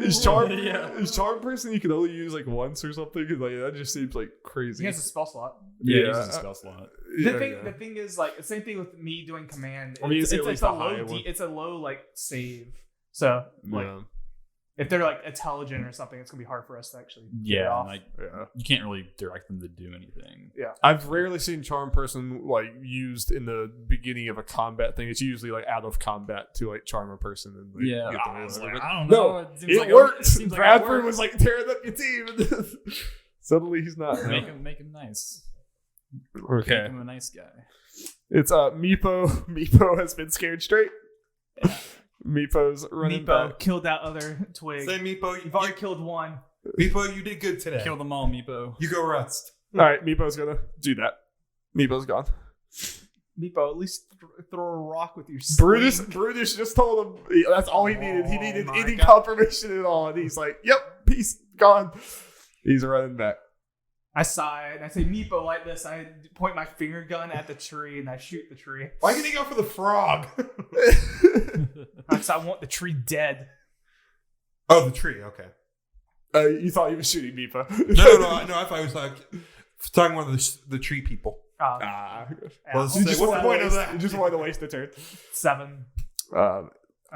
Is charm person you can only use like once or something? Like that just seems like crazy. he has a spell slot. Yeah, Yeah. he uses a spell slot. The thing is like the same thing with me doing command. I mean, It's, it's at it's least a a low high one. it's a low like save. So like Yeah. if they're like intelligent or something, it's gonna be hard for us to actually get it Yeah, off. like Yeah. you can't really direct them to do anything. I've rarely seen charm person like used in the beginning of a combat thing. It's usually like out of combat to like charm a person and like, Yeah, get them I was over. like, I don't No, know. It, seems it like worked. It seems like it Bradford worked. was like tearing up your team. And suddenly he's not. make him nice. Okay. Make him a nice guy. It's Meepo. Meepo has been scared straight. Meepo's running Meepo back. killed that other twig. Say, Meepo, You've already killed one. Meepo, you did good today. Kill them all, Meepo. You go rest. All right, Meepo's gonna do that. Meepo's gone. Meepo, at least throw a rock with your Brutus sling. just told him that's all he needed. He needed my any God. confirmation at all, and he's like, "Yep, peace, gone." He's running back. I sigh and I say, Meepo, like this. I point my finger gun at the tree and I shoot the tree. Why did he go for the frog? Because I want the tree dead. Oh, the tree. Okay. You thought he was shooting Meepo? No. I thought he was like talking one of the tree people. Ah, Well, yeah, you just what's wanted the point of to that? You just wanted to waste the turn. 7. I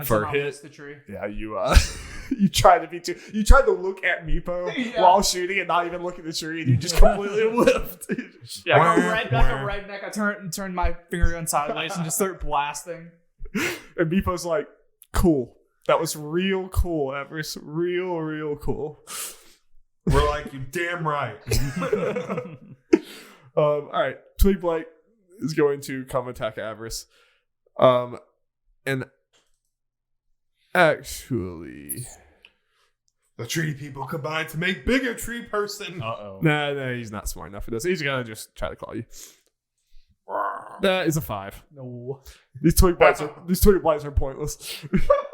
For somehow hit. missed the tree. Yeah, you tried to be too. You tried to look at Meepo Yeah. while shooting and not even look at the tree, and you just completely whiffed. Yeah, Wah, like a redneck. I turned my finger gun sideways and just started blasting. And Meepo's like, "Cool, that was real cool, Avarice. Real cool." We're like, you damn right. All right, Twig Blight is going to come attack Avarice. And actually, The tree people combine to make bigger tree person. Uh-oh. nah, he's not smart enough for this. He's gonna just try to claw you. That is a 5. No. These twig blights are pointless.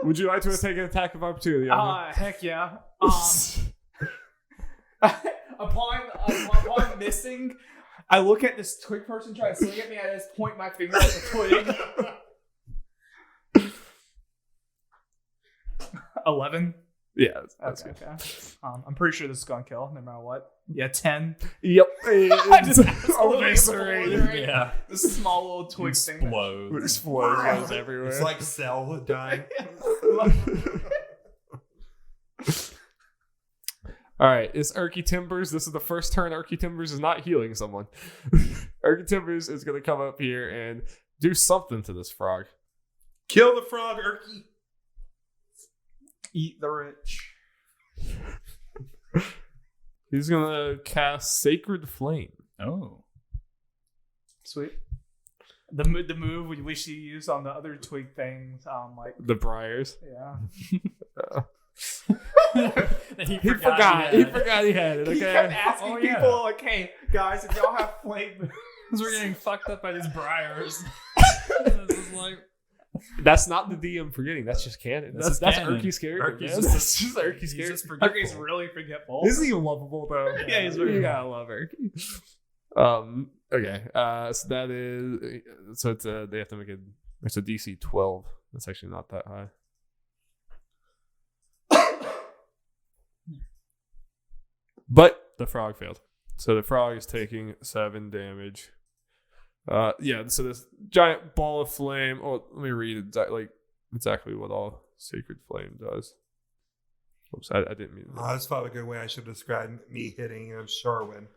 Would you like to take an attack of opportunity on Heck yeah. Upon missing, I look at this twig person trying to swing at me. I just point my finger at the twig. 11. Yeah, that's Okay. good. Okay. I'm pretty sure this is gonna kill no matter what. Yeah, 10. Yep. I just Eviscerated. exploded. Yeah. This small little twig thing. Explode. Explosions everywhere. It's like Cell dying. All right, it's Erky Timbers. This is the first turn Erky Timbers is not healing someone. Erky Timbers is going to come up here and do something to this frog. Kill the frog, Erky. Eat the rich. He's going to cast Sacred Flame. Oh. Sweet. The move we wish you used on the other twig things, like The briars. yeah. he He forgot he had it, He okay? kept asking Oh, yeah. people like, "Hey guys, if y'all have flame." We're getting fucked up by these briars. This is like, That's not the DM forgetting. That's just canon. That's canon. Erky's character. Erky's man. just- That's just Erky's he's character. just forgetful. He's really forgetful. Isn't he lovable though? Yeah, he's very You gotta love Erky. Okay. So that is. So it's they have to make it's a DC 12. That's actually not that high. But the frog failed. So the frog is taking 7 damage. Yeah. So this giant ball of flame. Oh, let me read exactly what all Sacred Flame does. Oops, I didn't mean that. I just thought a good way I should describe me hitting Sharwin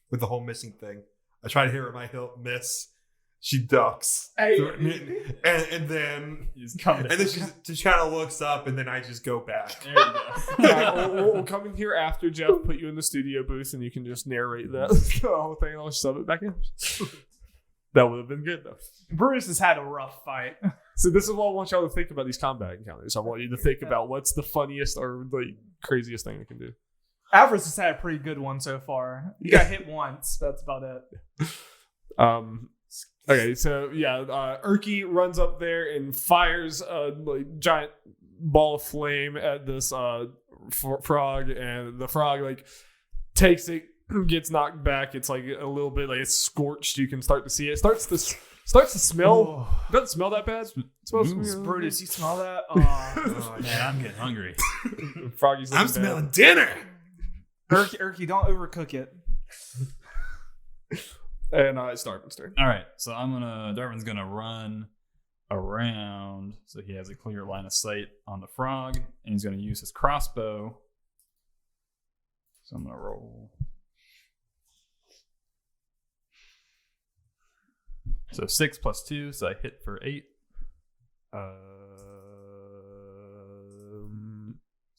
with the whole missing thing. I try to hit her with my hilt, miss. She ducks, Hey. and then she kind of looks up, and then I just go back. There you go. Alright, we'll come in here after Jeff put you in the studio booth, and you can just narrate that the whole thing, and I'll sub it back in. That would have been good though. Brutus has had a rough fight. So this is what I want y'all to think about these combat encounters. I want you to think about what's the funniest or the craziest thing it can do. Avarice has had a pretty good one so far. You got hit once. That's about it. Okay, so yeah, Urki runs up there and fires a giant ball of flame at this frog, and the frog takes it, gets knocked back. It's like a little bit it's scorched. You can start to see it. It starts to smell. It doesn't smell that bad. It smells Brutus, you smell that? Oh, man, I'm getting hungry. Froggy's I'm smelling dinner. Urki, don't overcook it. And it's Darvin's turn. All right, so Darvin's gonna run around so he has a clear line of sight on the frog, and he's gonna use his crossbow. So I'm gonna roll. So 6 + 2, so I hit for 8.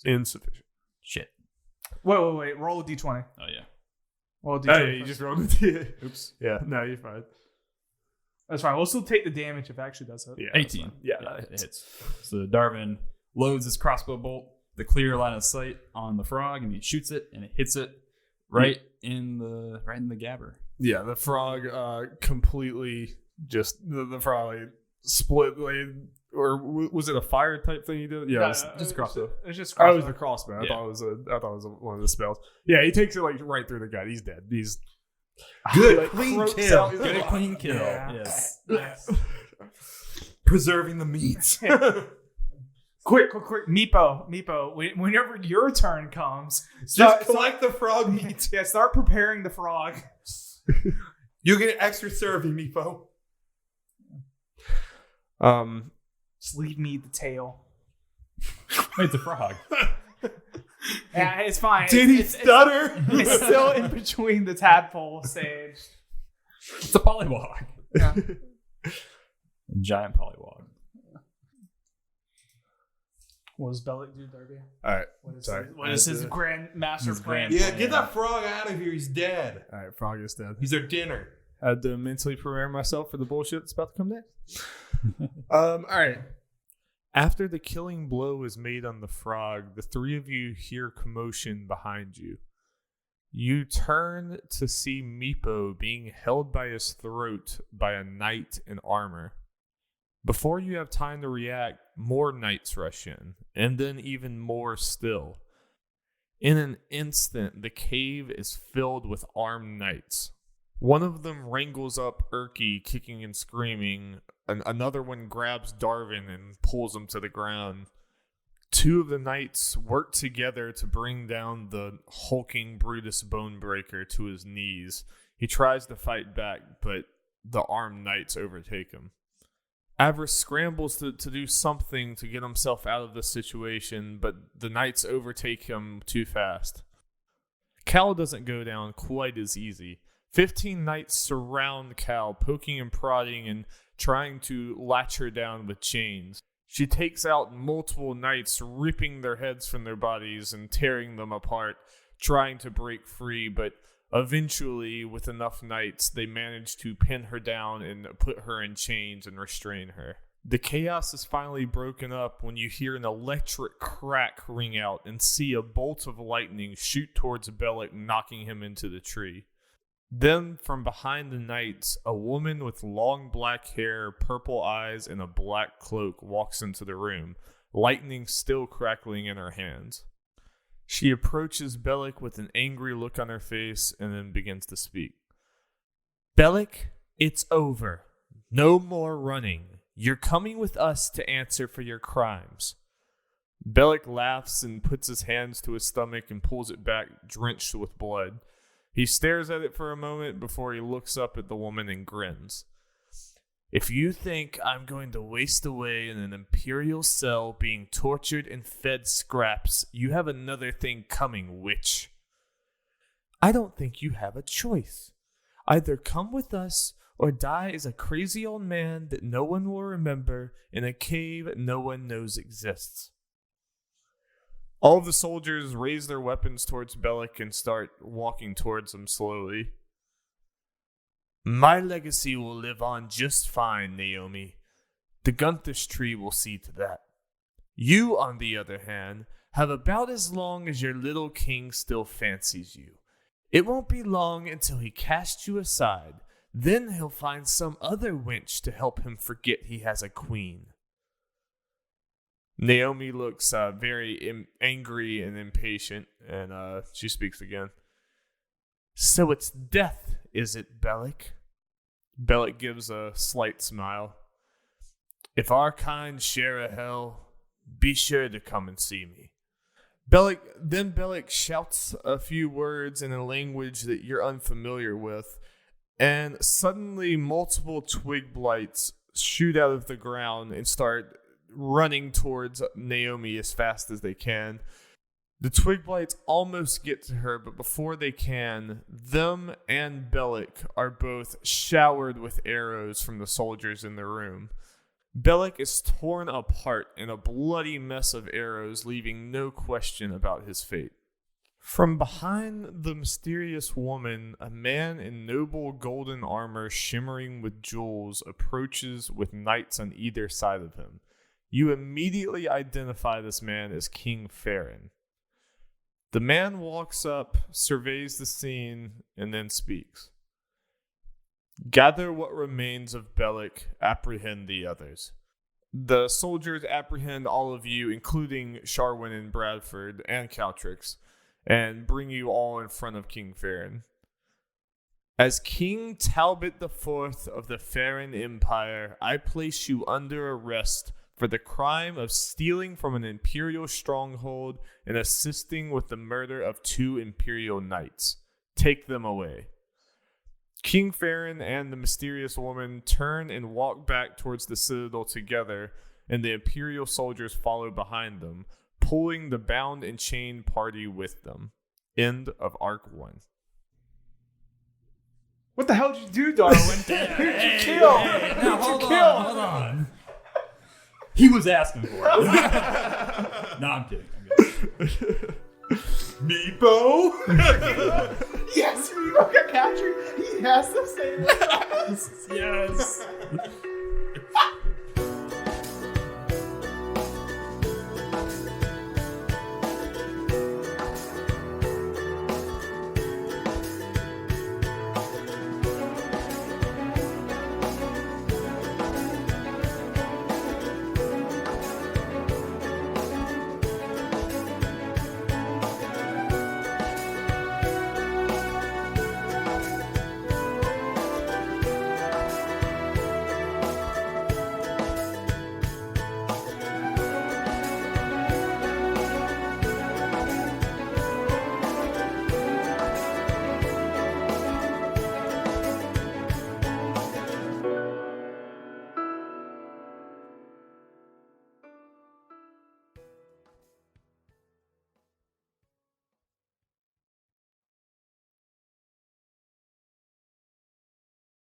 Insufficient. Shit. Wait. Roll a d20. Oh yeah. Roll a d20. Hey, you just rolled it. Oops. Yeah, no, you're fine. That's fine. We'll still take the damage if it actually does it. Yeah, 18. Yeah, it hits. So Darvin loads his crossbow bolt, the clear line of sight on the frog, and he shoots it, and it hits it right in the gabber. Yeah, the frog completely just the frog split. Or was it a fire type thing he did? Yeah, just a crossbow. It's just Oh, crossbow. it was the crossbow. I thought it was one of the spells. Yeah, he takes it right through the gut. He's dead. He's Good, clean kill. Good clean kill. Yeah. Yes. Preserving the meat. Quick. Meepo. Whenever your turn comes, Just collect the frog meat. Yeah, start preparing the frog. You get an extra serving, Meepo. Just leave me the tail. Wait, it's a frog. Yeah, it's fine. Did he stutter? It's still in between the tadpole stage. It's a pollywog. Yeah. A giant pollywog. What does Bellic do, Darby? all right. What is his grand master plan? Yeah, get that frog out of here. He's dead. All right, frog is dead. He's our dinner. I had to mentally prepare myself for the bullshit that's about to come next. All right. After the killing blow is made on the frog, the three of you hear commotion behind you. You turn to see Meepo being held by his throat by a knight in armor. Before you have time to react, more knights rush in, and then even more still. In an instant, the cave is filled with armed knights. One of them wrangles up Urki, kicking and screaming. Another one grabs Darvin and pulls him to the ground. Two of the knights work together to bring down the hulking Brutus Bonebreaker to his knees. He tries to fight back, but the armed knights overtake him. Avarice scrambles to do something to get himself out of this situation, but the knights overtake him too fast. Cal doesn't go down quite as easy. 15 knights surround Cal, poking and prodding and trying to latch her down with chains. She takes out multiple knights, ripping their heads from their bodies and tearing them apart, trying to break free, but eventually, with enough knights, they manage to pin her down and put her in chains and restrain her. The chaos is finally broken up when you hear an electric crack ring out and see a bolt of lightning shoot towards Bellic, knocking him into the tree. Then, from behind the knights, a woman with long black hair, purple eyes, and a black cloak walks into the room, lightning still crackling in her hands. She approaches Bellic with an angry look on her face and then begins to speak. Bellic, it's over. No more running. You're coming with us to answer for your crimes. Bellic laughs and puts his hands to his stomach and pulls it back, drenched with blood. He stares at it for a moment before he looks up at the woman and grins. If you think I'm going to waste away in an Imperial cell being tortured and fed scraps, you have another thing coming, witch. I don't think you have a choice. Either come with us or die as a crazy old man that no one will remember in a cave no one knows exists. All of the soldiers raise their weapons towards Bellic and start walking towards him slowly. My legacy will live on just fine, Naomi. The Gunther's tree will see to that. You, on the other hand, have about as long as your little king still fancies you. It won't be long until he casts you aside. Then he'll find some other wench to help him forget he has a queen. Naomi looks very angry and impatient, and she speaks again. So it's death, is it, Bellic? Bellic gives a slight smile. If our kind share a hell, be sure to come and see me. Bellic shouts a few words in a language that you're unfamiliar with, and suddenly multiple twig blights shoot out of the ground and start running towards Naomi as fast as they can. The twig blights almost get to her, but before they can, them and Bellic are both showered with arrows from the soldiers in the room. Bellic is torn apart in a bloody mess of arrows, leaving no question about his fate. From behind the mysterious woman, a man in noble golden armor shimmering with jewels approaches with knights on either side of him. You immediately identify this man as King Farron. The man walks up, surveys the scene, and then speaks. Gather what remains of Bellic, apprehend the others. The soldiers apprehend all of you, including Sharwin and Bradford and Caltrix, and bring you all in front of King Farron. As King Talbot IV of the Farron Empire, I place you under arrest for the crime of stealing from an Imperial stronghold and assisting with the murder of 2 Imperial knights. Take them away. King Farron and the mysterious woman turn and walk back towards the citadel together, and the Imperial soldiers follow behind them, pulling the bound and chained party with them. End of Arc 1. What the hell did you do, Darwin? Who'd you kill? Now, hold on. He was asking for it. No, I'm kidding. Meepo? Yes, Meepo can capture. He has the same. Yes.